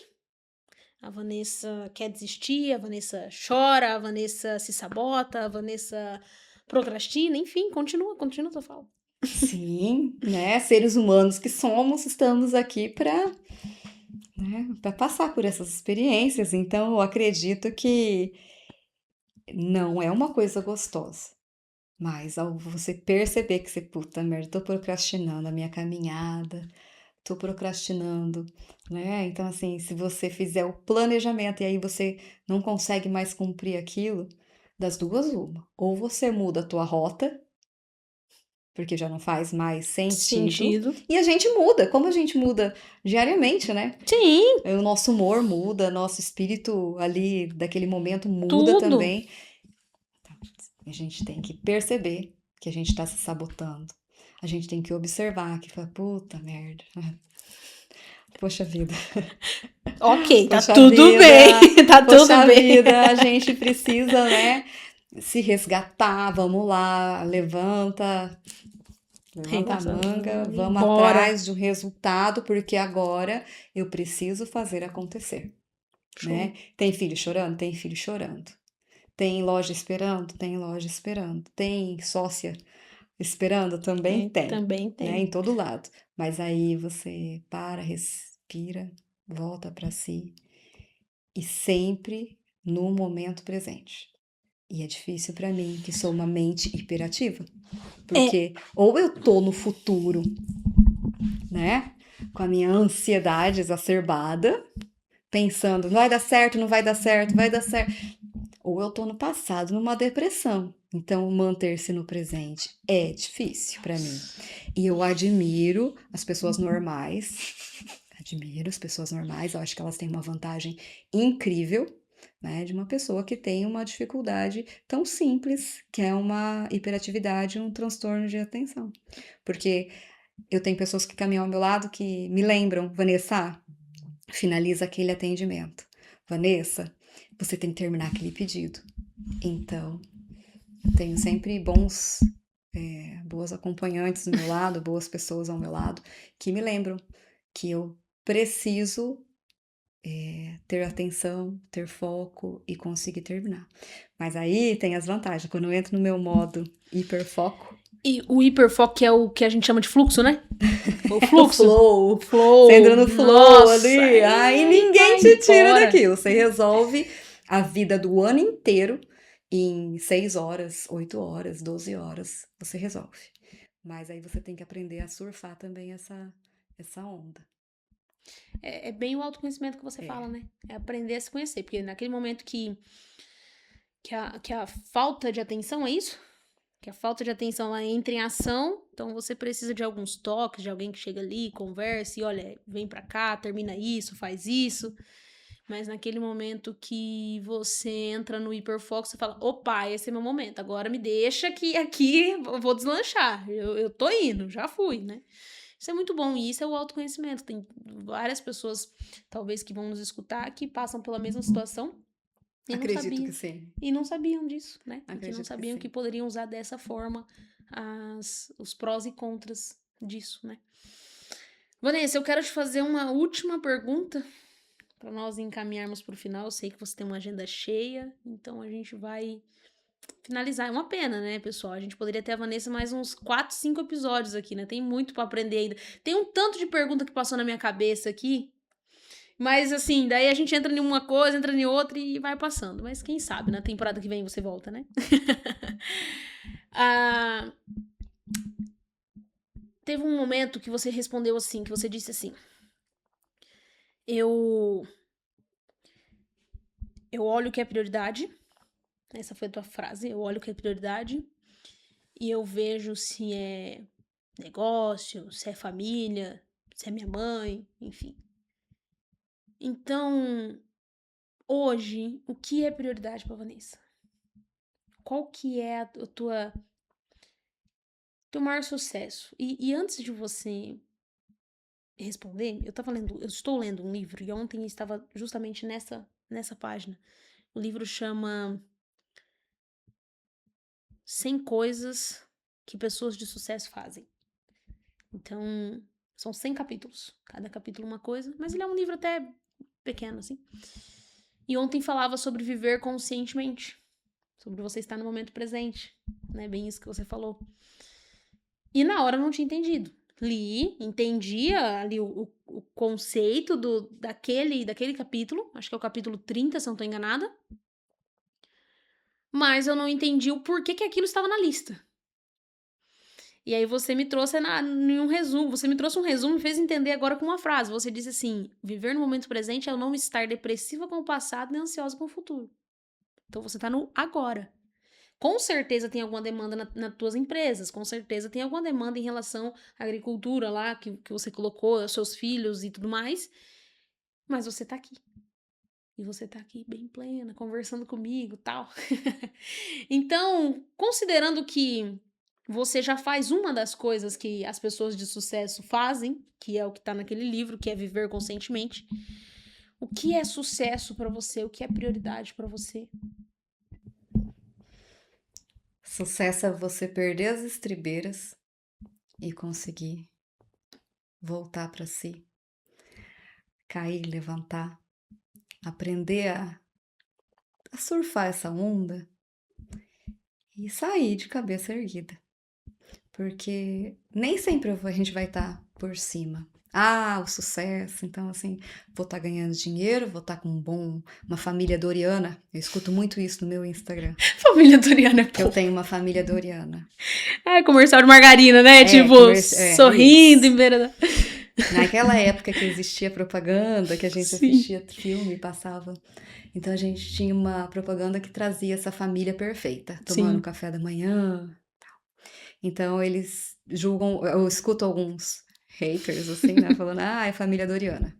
a Vanessa quer desistir, a Vanessa chora, a Vanessa se sabota, a Vanessa procrastina, enfim, continua a tua fala. Sim, né? Seres humanos que somos, estamos aqui para, né, para passar por essas experiências. Então, eu acredito que não é uma coisa gostosa. Mas ao você perceber que você, puta merda, tô procrastinando a minha caminhada, tô procrastinando, né? Então, assim, se você fizer o planejamento e aí você não consegue mais cumprir aquilo, das duas, uma. Ou você muda a tua rota, porque já não faz mais sentido, Sentido. e a gente muda, como a gente muda diariamente, né? Sim, O nosso humor muda, nosso espírito ali daquele momento muda tudo. também. A gente tem que perceber que a gente está se sabotando. A gente tem que observar que fala, puta merda. Poxa vida. Ok, tá Poxa tudo vida. bem. Tá tudo Poxa bem. vida, a gente precisa, né, se resgatar. Vamos lá, levanta a Regaça as manga, mangas e vamos bora. atrás do resultado, porque agora eu preciso fazer acontecer, Show. né? Tem filho chorando? Tem filho chorando. Tem loja esperando? Tem loja esperando. Tem sócia esperando? Também tem, Também né? Em tem. todo lado. Mas aí você para, respira volta para si e sempre no momento presente. E é difícil para mim, que sou uma mente hiperativa, porque ou eu tô no futuro, né, com a minha ansiedade exacerbada, pensando, vai dar certo, não vai dar certo, vai dar certo. Ou eu tô no passado, numa depressão. Então, manter-se no presente é difícil para mim. E eu admiro as pessoas normais. Admiro as pessoas normais. Eu acho que elas têm uma vantagem incrível, né, de uma pessoa que tem uma dificuldade tão simples, que é uma hiperatividade, um transtorno de atenção. Porque eu tenho pessoas que caminham ao meu lado que me lembram, Vanessa, finaliza aquele atendimento. Vanessa, você tem que terminar aquele pedido. Então, tenho sempre boas acompanhantes do meu lado, boas pessoas ao meu lado, que me lembram que eu preciso ter atenção, ter foco e conseguir terminar. Mas aí tem as vantagens. Quando eu entro no meu modo hiperfoco, E o hiperfoco, que é o que a gente chama de fluxo, né? O o fluxo. flow, Flow. você entra no flow Nossa, ali, aí ninguém vai te tira embora. daquilo. Você resolve a vida do ano inteiro em 6 horas, 8 horas, 12 horas, você resolve. Mas aí você tem que aprender a surfar também essa onda. É bem o autoconhecimento que você fala, né? É aprender a se conhecer. Porque naquele momento que a falta de atenção, é isso? Que a falta de atenção ela entra em ação, então você precisa de alguns toques, de alguém que chega ali, converse, e olha, vem pra cá, termina isso, faz isso. Mas naquele momento que você entra no hiperfoco, você fala, opa, esse é meu momento, agora me deixa que aqui eu vou deslanchar, eu tô indo, já fui, né? Isso é muito bom, e isso é o autoconhecimento. Tem várias pessoas, talvez, que vão nos escutar, que passam pela mesma situação, e não Acredito sabiam. que sim. E não sabiam disso, né? E que não Acredito que sabiam sim. que poderiam usar dessa forma os prós e contras disso, né? Vanessa, eu quero te fazer uma última pergunta para nós encaminharmos para o final. Eu sei que você tem uma agenda cheia, então a gente vai finalizar. É uma pena, né, pessoal? A gente poderia ter a Vanessa mais uns 4, 5 episódios aqui, né? Tem muito para aprender ainda. Tem um tanto de pergunta que passou na minha cabeça aqui. Mas assim, daí a gente entra em uma coisa, entra em outra e vai passando. Mas quem sabe, na temporada que vem você volta, né? Teve um momento que você respondeu assim, que você disse assim: Eu olho o que é prioridade. Essa foi a tua frase. Eu olho o que é prioridade e eu vejo se é negócio, se é família, se é minha mãe, enfim. Então, hoje, o que é prioridade para Vanessa? Qual que é a tua teu maior sucesso? E antes de você responder, eu estou lendo um livro e ontem estava justamente nessa página. O livro chama 100 coisas que pessoas de sucesso fazem. Então, são 100 capítulos. Cada capítulo uma coisa, mas ele é um livro até pequeno, assim. E ontem falava sobre viver conscientemente. Sobre você estar no momento presente. Né? Bem isso que você falou. E na hora eu não tinha entendido. Li, entendia ali o conceito daquele capítulo. Acho que é o capítulo 30, se eu não tô enganada. Mas eu não entendi o porquê que aquilo estava na lista. E aí você me trouxe em um resumo, você me trouxe um resumo e me fez entender agora com uma frase. Você disse assim, viver no momento presente é eu não estar depressiva com o passado nem ansiosa com o futuro. Então você tá no agora. Com certeza tem alguma demanda nas tuas empresas, com certeza tem alguma demanda em relação à agricultura lá, que você colocou, aos seus filhos e tudo mais, mas você tá aqui. E você tá aqui bem plena, conversando comigo, tal. Então, considerando que você já faz uma das coisas que as pessoas de sucesso fazem, que é o que tá naquele livro, que é viver conscientemente, o que é sucesso pra você? O que é prioridade pra você? Sucesso é você perder as estribeiras e conseguir voltar para si, cair, levantar, aprender a surfar essa onda e sair de cabeça erguida. Porque nem sempre a gente vai estar por cima. o sucesso. Então, assim, vou estar ganhando dinheiro, vou estar com uma família Doriana. Eu escuto muito isso no meu Instagram, Família Doriana é que eu pouco. tenho uma família Doriana. É comercial de margarina, né? Sorrindo Isso. em beira da... Naquela época que existia propaganda, que a gente Sim. assistia filme e passava. Então a gente tinha uma propaganda que trazia essa família perfeita, tomando Sim. café da manhã. Então eles julgam, eu escuto alguns haters assim, né, falando, é família Doriana.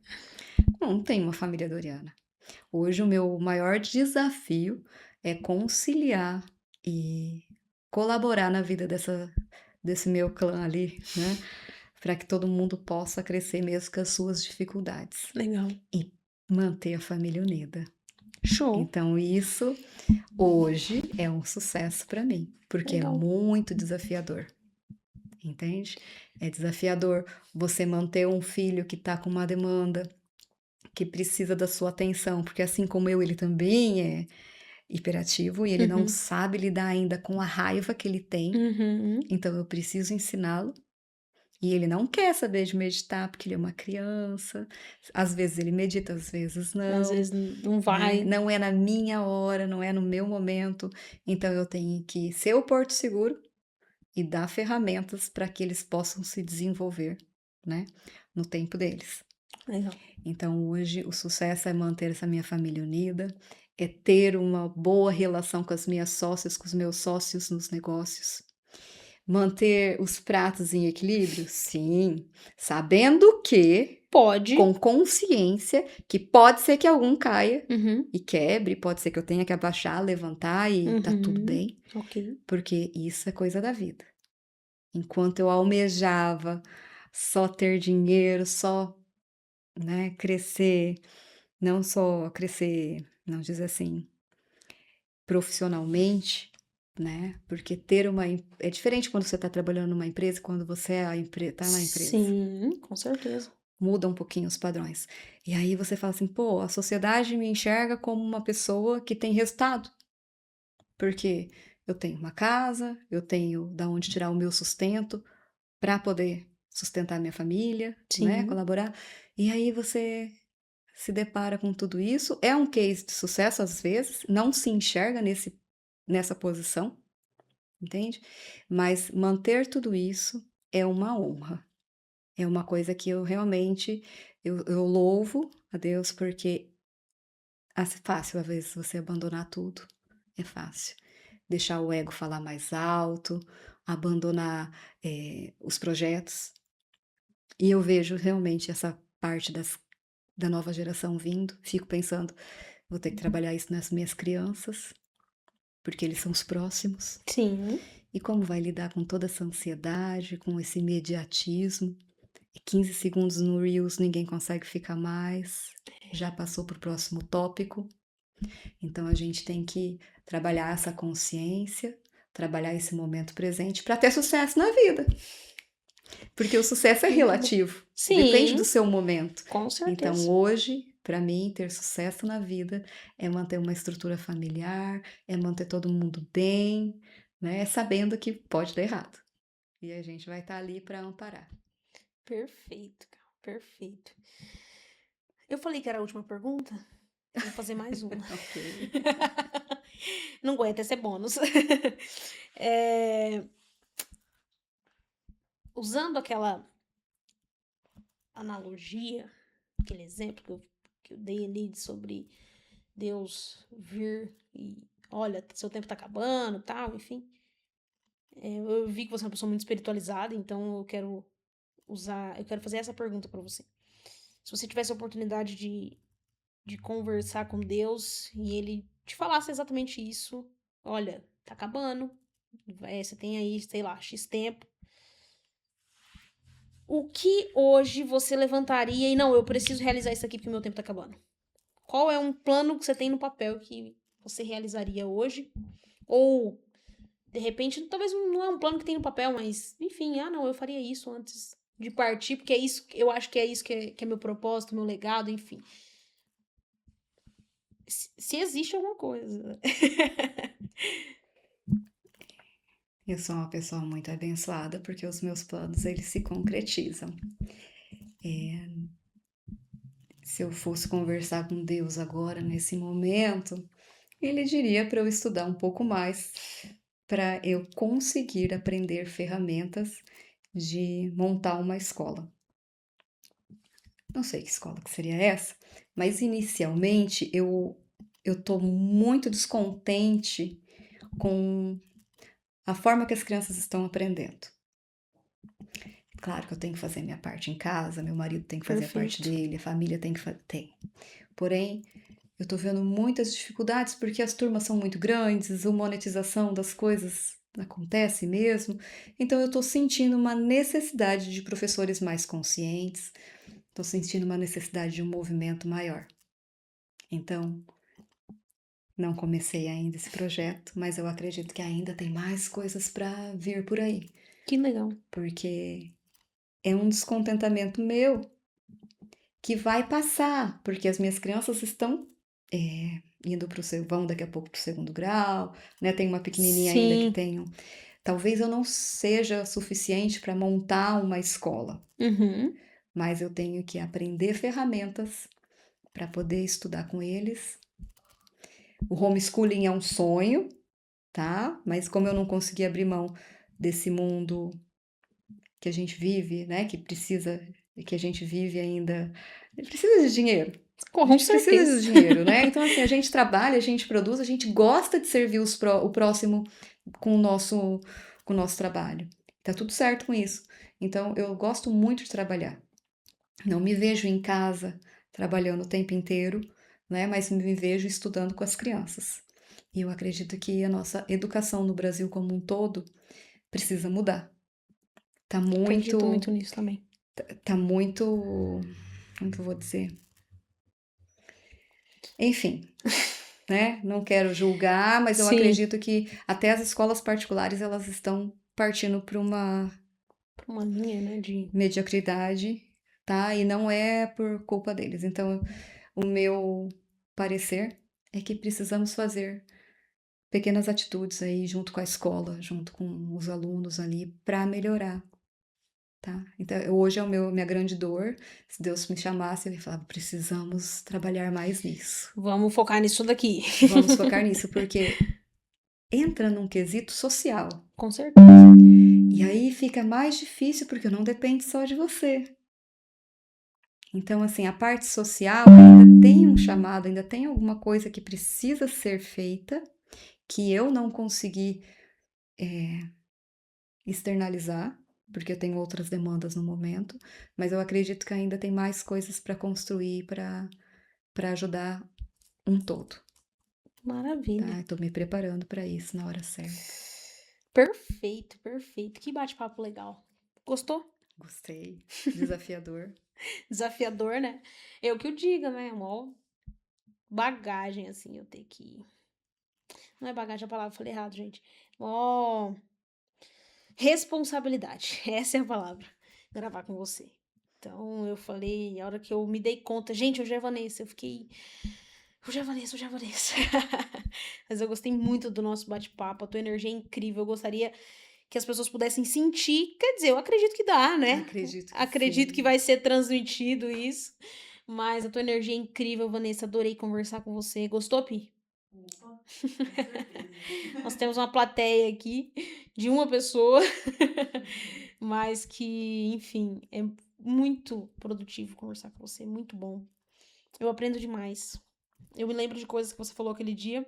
Não tem uma família Doriana. Hoje o meu maior desafio é conciliar e colaborar na vida desse meu clã ali, né? Para que todo mundo possa crescer mesmo com as suas dificuldades Legal. e manter a família unida. Show. Então isso hoje é um sucesso para mim, porque Legal. é muito desafiador. Entende? É desafiador você manter um filho que está com uma demanda, que precisa da sua atenção, porque assim como eu, ele também é hiperativo e ele não sabe lidar ainda com a raiva que ele tem. Então eu preciso ensiná-lo. E ele não quer saber de meditar, porque ele é uma criança. Às vezes ele medita, às vezes não. Às vezes não vai. Né? Não é na minha hora, não é no meu momento. Então eu tenho que ser o porto seguro e dar ferramentas para que eles possam se desenvolver, né? No tempo deles. Legal. Então hoje o sucesso é manter essa minha família unida, é ter uma boa relação com as minhas sócias, com os meus sócios nos negócios. Manter os pratos em equilíbrio? Sim, sabendo que, Pode. com consciência, que pode ser que algum caia Uhum. e quebre, pode ser que eu tenha que abaixar, levantar e tá tudo bem, Ok. porque isso é coisa da vida. Enquanto eu almejava só ter dinheiro, só, né, crescer, não só crescer, não dizer assim, profissionalmente, né? Porque é diferente quando você está trabalhando numa empresa e quando você tá na empresa. Sim, com certeza. Muda um pouquinho os padrões. E aí você fala assim, pô, a sociedade me enxerga como uma pessoa que tem resultado. Porque eu tenho uma casa, eu tenho da onde tirar o meu sustento para poder sustentar minha família, né? Sim. Colaborar. E aí você se depara com tudo isso. É um case de sucesso às vezes, não se enxerga nessa posição. Entende? Mas manter tudo isso é uma honra. É uma coisa que eu realmente eu louvo a Deus, porque é fácil às vezes você abandonar tudo. É fácil. Deixar o ego falar mais alto, abandonar os projetos. E eu vejo realmente essa parte da nova geração vindo. Fico pensando, vou ter que trabalhar isso nas minhas crianças, porque eles são os próximos. Sim. E como vai lidar com toda essa ansiedade, com esse imediatismo? 15 segundos no Reels ninguém consegue ficar mais. Já passou para o próximo tópico. Então a gente tem que trabalhar essa consciência, trabalhar esse momento presente para ter sucesso na vida. Porque o sucesso é relativo. Sim. Depende do seu momento. Com certeza. Então hoje, para mim, ter sucesso na vida é manter uma estrutura familiar, é manter todo mundo bem, né? Sabendo que pode dar errado. E a gente vai estar ali para amparar. Perfeito, cara. Perfeito. Eu falei que era a última pergunta? Vou fazer mais uma. Ok. Não aguenta, esse é bônus. Usando aquela analogia, aquele exemplo que eu dei ali sobre Deus vir e olha, seu tempo tá acabando, tal, enfim. Eu vi que você é uma pessoa muito espiritualizada, então eu quero fazer essa pergunta pra você. Se você tivesse a oportunidade de conversar com Deus e ele te falasse exatamente isso, olha, tá acabando, você tem aí, sei lá, X tempo. O que hoje você levantaria e não, eu preciso realizar isso aqui porque meu tempo tá acabando? Qual é um plano que você tem no papel que você realizaria hoje? Ou, de repente, talvez não é um plano que tem no papel, mas, enfim, não, eu faria isso antes de partir, porque é isso, eu acho que é isso que é meu propósito, meu legado, enfim. Se existe alguma coisa. Eu sou uma pessoa muito abençoada porque os meus planos, eles se concretizam. Se eu fosse conversar com Deus agora, nesse momento, ele diria para eu estudar um pouco mais, para eu conseguir aprender ferramentas de montar uma escola. Não sei que escola que seria essa, mas inicialmente eu tô muito descontente com a forma que as crianças estão aprendendo. Claro que eu tenho que fazer minha parte em casa, meu marido tem que fazer a parte Perfeito. dele, a família tem que fazer. Tem. Porém, eu tô vendo muitas dificuldades porque as turmas são muito grandes, a monetização das coisas acontece mesmo. Então, eu tô sentindo uma necessidade de professores mais conscientes, tô sentindo uma necessidade de um movimento maior. Então, não comecei ainda esse projeto, mas eu acredito que ainda tem mais coisas para vir por aí, Que legal. porque é um descontentamento meu que vai passar, porque as minhas crianças estão indo vão daqui a pouco para o segundo grau, né? Tem uma pequenininha ainda que Sim. tem. Talvez eu não seja suficiente para montar uma escola, Uhum. mas eu tenho que aprender ferramentas para poder estudar com eles. O homeschooling é um sonho, tá? Mas como eu não consegui abrir mão desse mundo que a gente vive, né? Que a gente vive ainda, precisa de dinheiro. A Com gente precisa certeza. de dinheiro, né? Então, assim, a gente trabalha, a gente produz, a gente gosta de servir o próximo com o nosso trabalho. Tá tudo certo com isso. Então, eu gosto muito de trabalhar. Não me vejo em casa trabalhando o tempo inteiro, né? Mas me vejo estudando com as crianças. E eu acredito que a nossa educação no Brasil como um todo precisa mudar. Tá Acredito muito, muito nisso também. tá muito, como que eu vou dizer? Enfim, né? Não quero julgar, mas eu Sim. acredito que até as escolas particulares elas estão partindo para uma Pra uma linha, né, de... mediocridade, tá? E não é por culpa deles. Então, o meu parecer é que precisamos fazer pequenas atitudes aí junto com a escola, junto com os alunos ali, para melhorar, tá? Então, hoje é minha grande dor. Se Deus me chamasse, eu ia falar, precisamos trabalhar mais nisso. Vamos focar nisso daqui. Vamos focar nisso, porque entra num quesito social. Com certeza. E aí fica mais difícil porque não depende só de você. Então, assim, a parte social ainda tem um chamado, ainda tem alguma coisa que precisa ser feita, que eu não consegui externalizar, porque eu tenho outras demandas no momento, mas eu acredito que ainda tem mais coisas para construir, para ajudar um todo, Maravilha. tá? Estou me preparando para isso na hora certa. Perfeito, perfeito. Que bate-papo legal. Gostou? Gostei. Desafiador. Desafiador, né? Eu que o diga, né? Mó bagagem, assim, eu ter que... Não é bagagem a palavra, falei errado, gente. Mó responsabilidade. Essa é a palavra. Gravar com você. Então, eu falei, a hora que eu me dei conta... Gente, hoje é Vanessa. Eu fiquei... Hoje é Vanessa, hoje é Vanessa. Mas eu gostei muito do nosso bate-papo. A tua energia é incrível. Eu gostaria que as pessoas pudessem sentir. Quer dizer, eu acredito que dá, né? Acredito que Acredito que sim. vai ser transmitido isso. Mas a tua energia é incrível, Vanessa. Adorei conversar com você. Gostou, Pi? Opa, com certeza. Nós temos uma plateia aqui de uma pessoa, mas que, enfim, é muito produtivo conversar com você. Muito bom. Eu aprendo demais. Eu me lembro de coisas que você falou aquele dia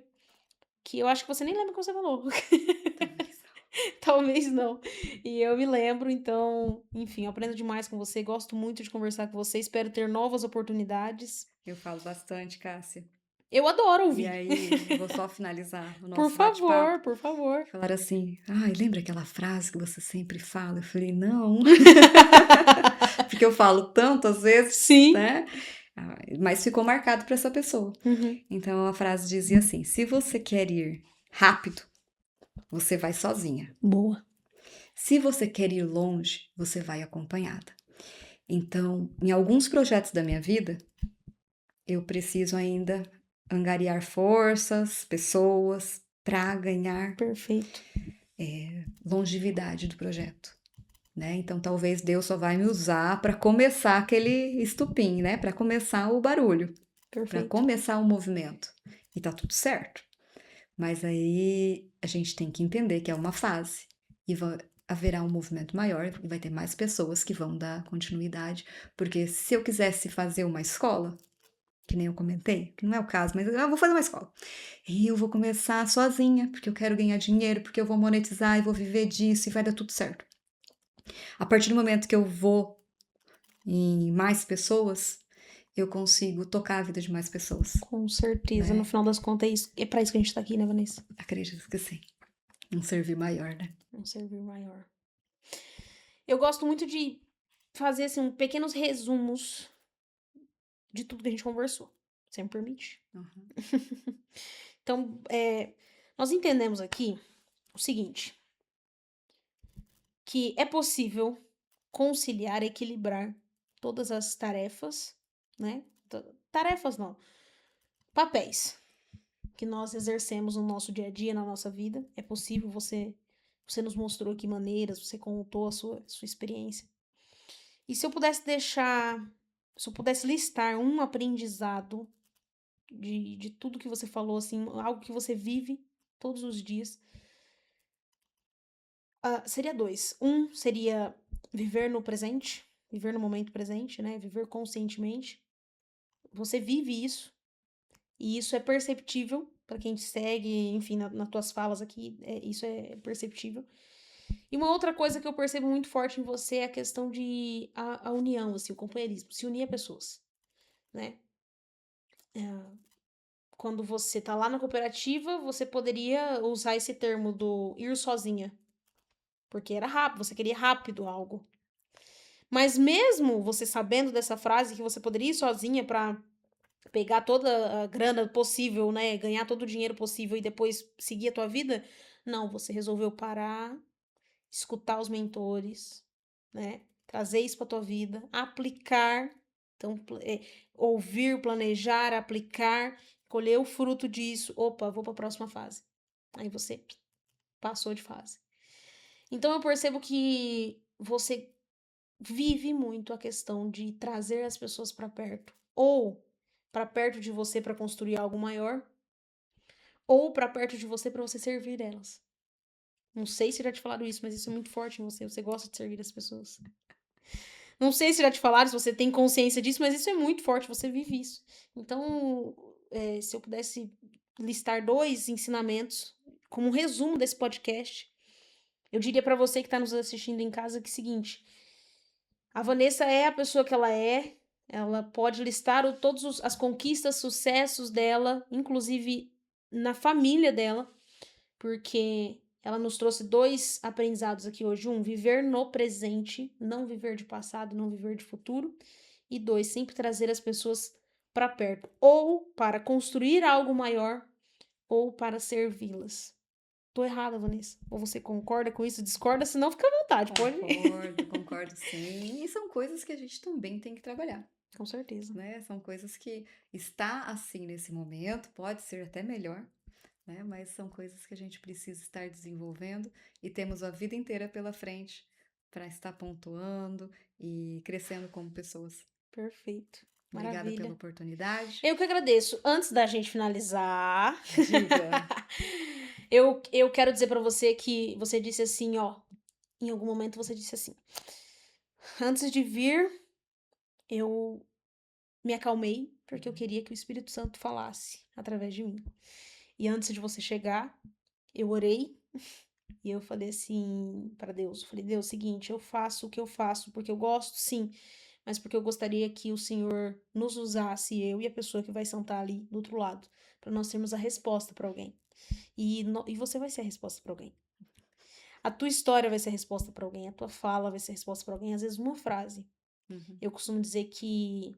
que eu acho que você nem lembra o que você falou. Talvez não. Talvez não. E eu me lembro, então, enfim, eu aprendo demais com você, gosto muito de conversar com você, espero ter novas oportunidades. Eu falo bastante, Cássia. Eu adoro E ouvir. aí, vou só finalizar o Por nosso favor, bate-papo. por favor. Falaram assim, ai, lembra aquela frase que você sempre fala? Eu falei, não. Porque eu falo tanto às vezes, Sim. né? Mas ficou marcado para essa pessoa. Uhum. Então a frase dizia assim: se você quer ir rápido, você vai sozinha. Boa. Se você quer ir longe, você vai acompanhada. Então, em alguns projetos da minha vida, eu preciso ainda angariar forças, pessoas para ganhar Perfeito. longevidade do projeto, né? Então talvez Deus só vai me usar para começar aquele estupim, né? Para começar o barulho, para Perfeito. começar o movimento. E tá tudo certo. Mas aí a gente tem que entender que é uma fase e haverá um movimento maior e vai ter mais pessoas que vão dar continuidade, porque se eu quisesse fazer uma escola, que nem eu comentei, que não é o caso, mas eu vou fazer uma escola. E eu vou começar sozinha, porque eu quero ganhar dinheiro, porque eu vou monetizar e vou viver disso e vai dar tudo certo. A partir do momento que eu vou em mais pessoas, eu consigo tocar a vida de mais pessoas. Com certeza, Né? no final das contas é pra isso que a gente tá aqui, né, Vanessa? Acredito que sim. Um servir maior, né? Um servir maior. Eu gosto muito de fazer, assim, pequenos resumos de tudo que a gente conversou. Você me permite? Uhum. Então, nós entendemos aqui o seguinte, que é possível conciliar, equilibrar todas as tarefas, né? Tarefas não, papéis que nós exercemos no nosso dia a dia, na nossa vida. É possível, você nos mostrou aqui maneiras, você contou a sua experiência. E se eu pudesse listar um aprendizado de tudo que você falou, assim, algo que você vive todos os dias, seria dois. Um seria viver no presente, viver no momento presente, né? Viver conscientemente. Você vive isso, e isso é perceptível para quem te segue, enfim, nas tuas falas aqui, isso é perceptível. E uma outra coisa que eu percebo muito forte em você é a questão de a união, assim, o companheirismo, se unir a pessoas, né? Quando você tá lá na cooperativa, você poderia usar esse termo do ir sozinha, porque era rápido, você queria rápido algo. Mas mesmo você sabendo dessa frase que você poderia ir sozinha para pegar toda a grana possível, né, ganhar todo o dinheiro possível e depois seguir a tua vida, não, você resolveu parar, escutar os mentores, né, trazer isso para tua vida, aplicar, então ouvir, planejar, aplicar, colher o fruto disso, opa, vou para a próxima fase. Aí você passou de fase. Então eu percebo que você vive muito a questão de trazer as pessoas para perto, ou para perto de você para construir algo maior, ou para perto de você para você servir elas. Não sei se já te falaram isso, mas isso é muito forte em você. Você gosta de servir as pessoas. Não sei se já te falaram, se você tem consciência disso, mas isso é muito forte, você vive isso. Então, se eu pudesse listar 2 ensinamentos como um resumo desse podcast, eu diria para você que está nos assistindo em casa que é o seguinte: a Vanessa é a pessoa que ela pode listar todas as conquistas, sucessos dela, inclusive na família dela, porque ela nos trouxe 2 aprendizados aqui hoje. Um, viver no presente, não viver de passado, não viver de futuro. E 2, sempre trazer as pessoas para perto, ou para construir algo maior, ou para servi-las. Tô errada, Vanessa? Ou você concorda com isso? Discorda? Se não, fica à vontade, pode. Concordo sim. E são coisas que a gente também tem que trabalhar, Com certeza. né? São coisas que está assim nesse momento, pode ser até melhor, né? Mas são coisas que a gente precisa estar desenvolvendo e temos a vida inteira pela frente para estar pontuando e crescendo como pessoas. Perfeito. Obrigada Maravilha. pela oportunidade. Eu que agradeço. Antes da gente finalizar, Diga. eu quero dizer pra você que você disse assim, ó, em algum momento você disse assim: antes de vir, eu me acalmei, porque eu queria que o Espírito Santo falasse através de mim. E antes de você chegar, eu orei e eu falei assim pra Deus, eu falei: Deus, seguinte, eu faço o que eu faço porque eu gosto, sim, mas porque eu gostaria que o Senhor nos usasse, eu e a pessoa que vai sentar ali do outro lado, pra nós termos a resposta pra alguém. E você vai ser a resposta pra alguém. A tua história vai ser a resposta pra alguém, a tua fala vai ser a resposta pra alguém, às vezes uma frase. Uhum. Eu costumo dizer que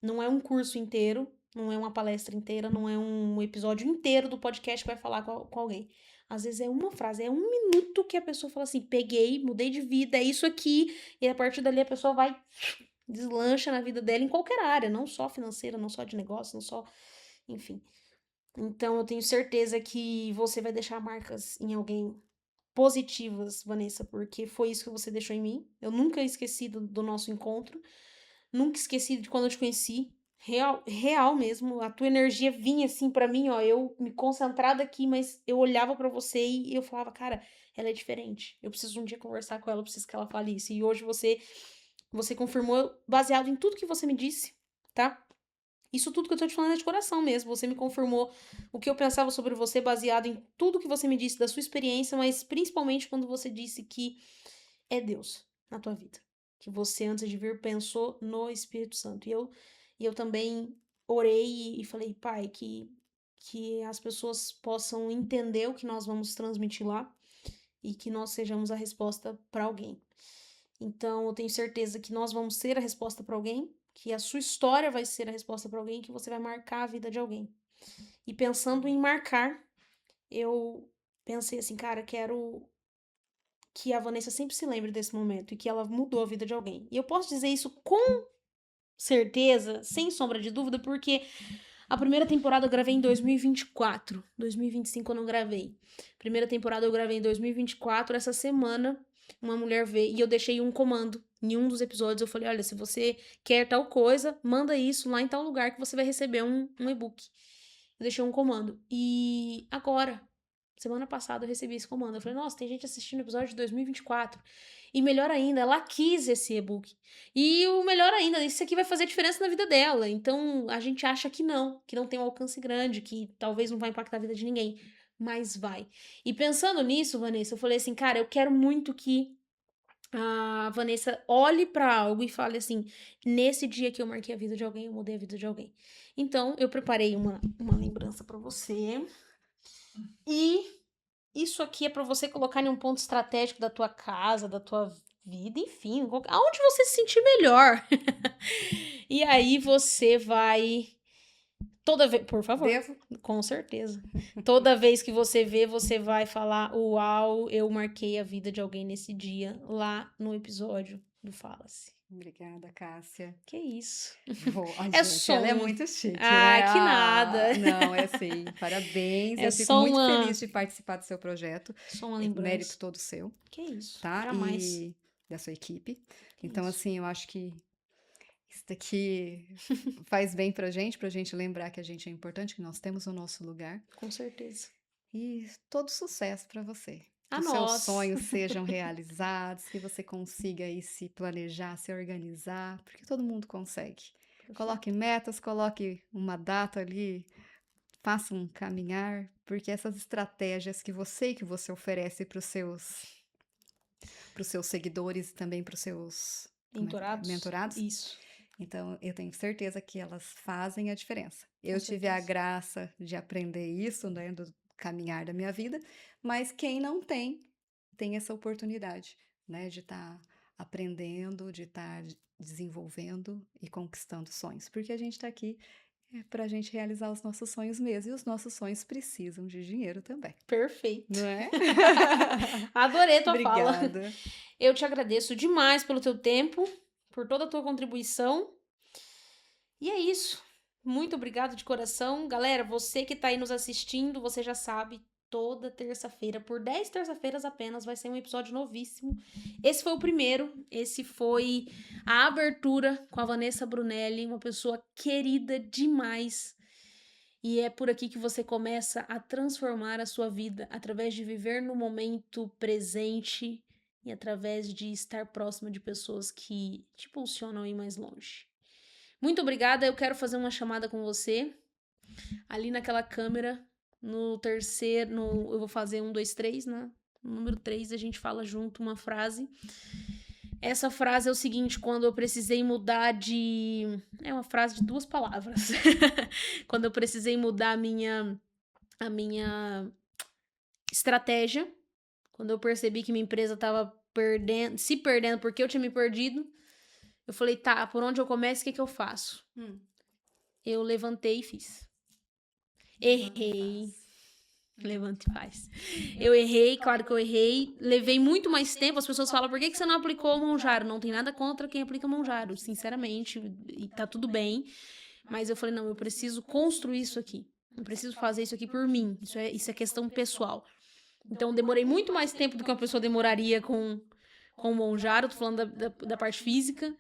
não é um curso inteiro, não é uma palestra inteira, não é um episódio inteiro do podcast que vai falar com alguém. Às vezes é uma frase, é 1 minuto que a pessoa fala assim: peguei, mudei de vida, é isso aqui. E a partir dali a pessoa vai, deslancha na vida dela em qualquer área, não só financeira, não só de negócio, não só. Enfim. Então eu tenho certeza que você vai deixar marcas em alguém positivas, Vanessa, porque foi isso que você deixou em mim. Eu nunca esqueci do nosso encontro. Nunca esqueci de quando eu te conheci. Real, real mesmo. A tua energia vinha assim pra mim, ó. Eu me concentrada aqui, mas eu olhava pra você e eu falava, cara, ela é diferente. Eu preciso um dia conversar com ela, eu preciso que ela fale isso. E hoje você confirmou baseado em tudo que você me disse, tá? Isso tudo que eu tô te falando é de coração mesmo. Você me confirmou o que eu pensava sobre você baseado em tudo que você me disse da sua experiência, mas principalmente quando você disse que é Deus na tua vida. Que você, antes de vir, pensou no Espírito Santo. E eu também orei e falei, Pai, que as pessoas possam entender o que nós vamos transmitir lá e que nós sejamos a resposta para alguém. Então, eu tenho certeza que nós vamos ser a resposta para alguém, que a sua história vai ser a resposta para alguém, que você vai marcar a vida de alguém. E pensando em marcar, eu pensei assim, cara, quero que a Vanessa sempre se lembre desse momento e que ela mudou a vida de alguém. E eu posso dizer isso com certeza, sem sombra de dúvida, porque a primeira temporada eu gravei em 2024. 2025 eu não gravei. Primeira temporada eu gravei em 2024. Essa semana, uma mulher veio e eu deixei um comando. Em um dos episódios eu falei, olha, se você quer tal coisa, manda isso lá em tal lugar que você vai receber um e-book. Eu deixei um comando. E agora, semana passada, eu recebi esse comando. Eu falei, nossa, tem gente assistindo o episódio de 2024. E melhor ainda, ela quis esse e-book. E o melhor ainda, isso aqui vai fazer diferença na vida dela. Então, a gente acha que não tem um alcance grande, que talvez não vai impactar a vida de ninguém. Mas vai. E pensando nisso, Vanessa, eu falei assim, cara, eu quero muito que a Vanessa olhe pra algo e fale assim: nesse dia que eu marquei a vida de alguém, eu mudei a vida de alguém. Então, eu preparei uma lembrança pra você. E isso aqui é pra você colocar em um ponto estratégico da tua casa, da tua vida, enfim, aonde você se sentir melhor. E aí você vai. Toda vez. Por favor. Devo? Com certeza. Toda vez que você vê, você vai falar: Uau, eu marquei a vida de alguém nesse dia, lá no episódio do Fala-se. Obrigada, Cássia. Que isso? Vou. Ai, É gente, só ela é uma. muito chique, Ah, né? que nada. Não, é assim, parabéns. É Eu fico só muito uma. feliz de participar do seu projeto. Só uma É mérito lembrança. todo seu, Que isso? tá? Jamais. E da sua equipe. Que Então, isso? assim, eu acho que isso daqui faz bem pra gente lembrar que a gente é importante, que nós temos o nosso lugar. Com certeza. E todo sucesso pra você. Que A os seus nós. sonhos sejam realizados, que você consiga aí se planejar, se organizar, porque todo mundo consegue. Coloque metas, coloque uma data ali, faça um caminhar, porque essas estratégias que você oferece para os seus seguidores e também para os seus Mentorados? mentorados, Isso. então eu tenho certeza que elas fazem a diferença. Com Eu tive a certeza. graça de aprender isso, né, do caminhar da minha vida, mas quem não tem, tem essa oportunidade, né, de estar aprendendo, de estar desenvolvendo e conquistando sonhos, porque a gente está aqui para a gente realizar os nossos sonhos mesmo, e os nossos sonhos precisam de dinheiro também, Perfeito. não é? Adorei tua fala. Obrigada. Eu te agradeço demais pelo teu tempo, por toda a tua contribuição. E é isso. Muito obrigado de coração. Galera, você que tá aí nos assistindo, você já sabe, toda terça-feira, por 10 terça-feiras apenas, vai ser um episódio novíssimo. Esse foi o primeiro, esse foi a abertura com a Vanessa Brunelli, uma pessoa querida demais. E é por aqui que você começa a transformar a sua vida, através de viver no momento presente e através de estar próximo de pessoas que te impulsionam a ir mais longe. Muito obrigada, eu quero fazer uma chamada com você. Ali naquela câmera, no terceiro, eu vou fazer 1, 2, 3, né? No número 3 a gente fala junto uma frase. Essa frase é o seguinte: quando eu precisei mudar de... É uma frase de 2 palavras. Quando eu precisei mudar a minha estratégia, quando eu percebi que minha empresa estava se perdendo porque eu tinha me perdido, eu falei, tá, por onde eu começo, o que eu faço? Eu levantei e fiz. Errei. Levanta e faz. Eu errei, claro que eu errei. Levei muito mais tempo. As pessoas falam, por que você não aplicou o Monjaro? Não tem nada contra quem aplica Monjaro, sinceramente. E tá tudo bem. Mas eu falei, não, eu preciso construir isso aqui. Eu preciso fazer isso aqui por mim. Isso é questão pessoal. Então, demorei muito mais tempo do que uma pessoa demoraria com o Monjaro, tô falando da parte física.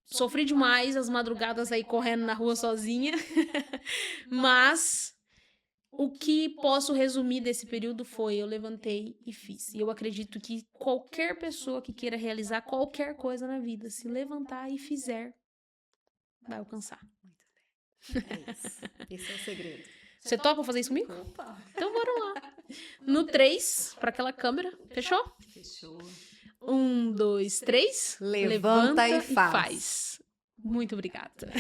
Sofri demais as madrugadas aí correndo na rua sozinha, mas o que posso resumir desse período foi: eu levantei e fiz. E eu acredito que qualquer pessoa que queira realizar qualquer coisa na vida, se levantar e fizer, vai alcançar. Muito bem. É isso. Esse é o segredo. Você topa fazer isso comigo? Opa! Então bora lá. No 3, para aquela câmera. Fechou? Fechou. 1, 2, 3. Levanta e faz. Muito obrigada.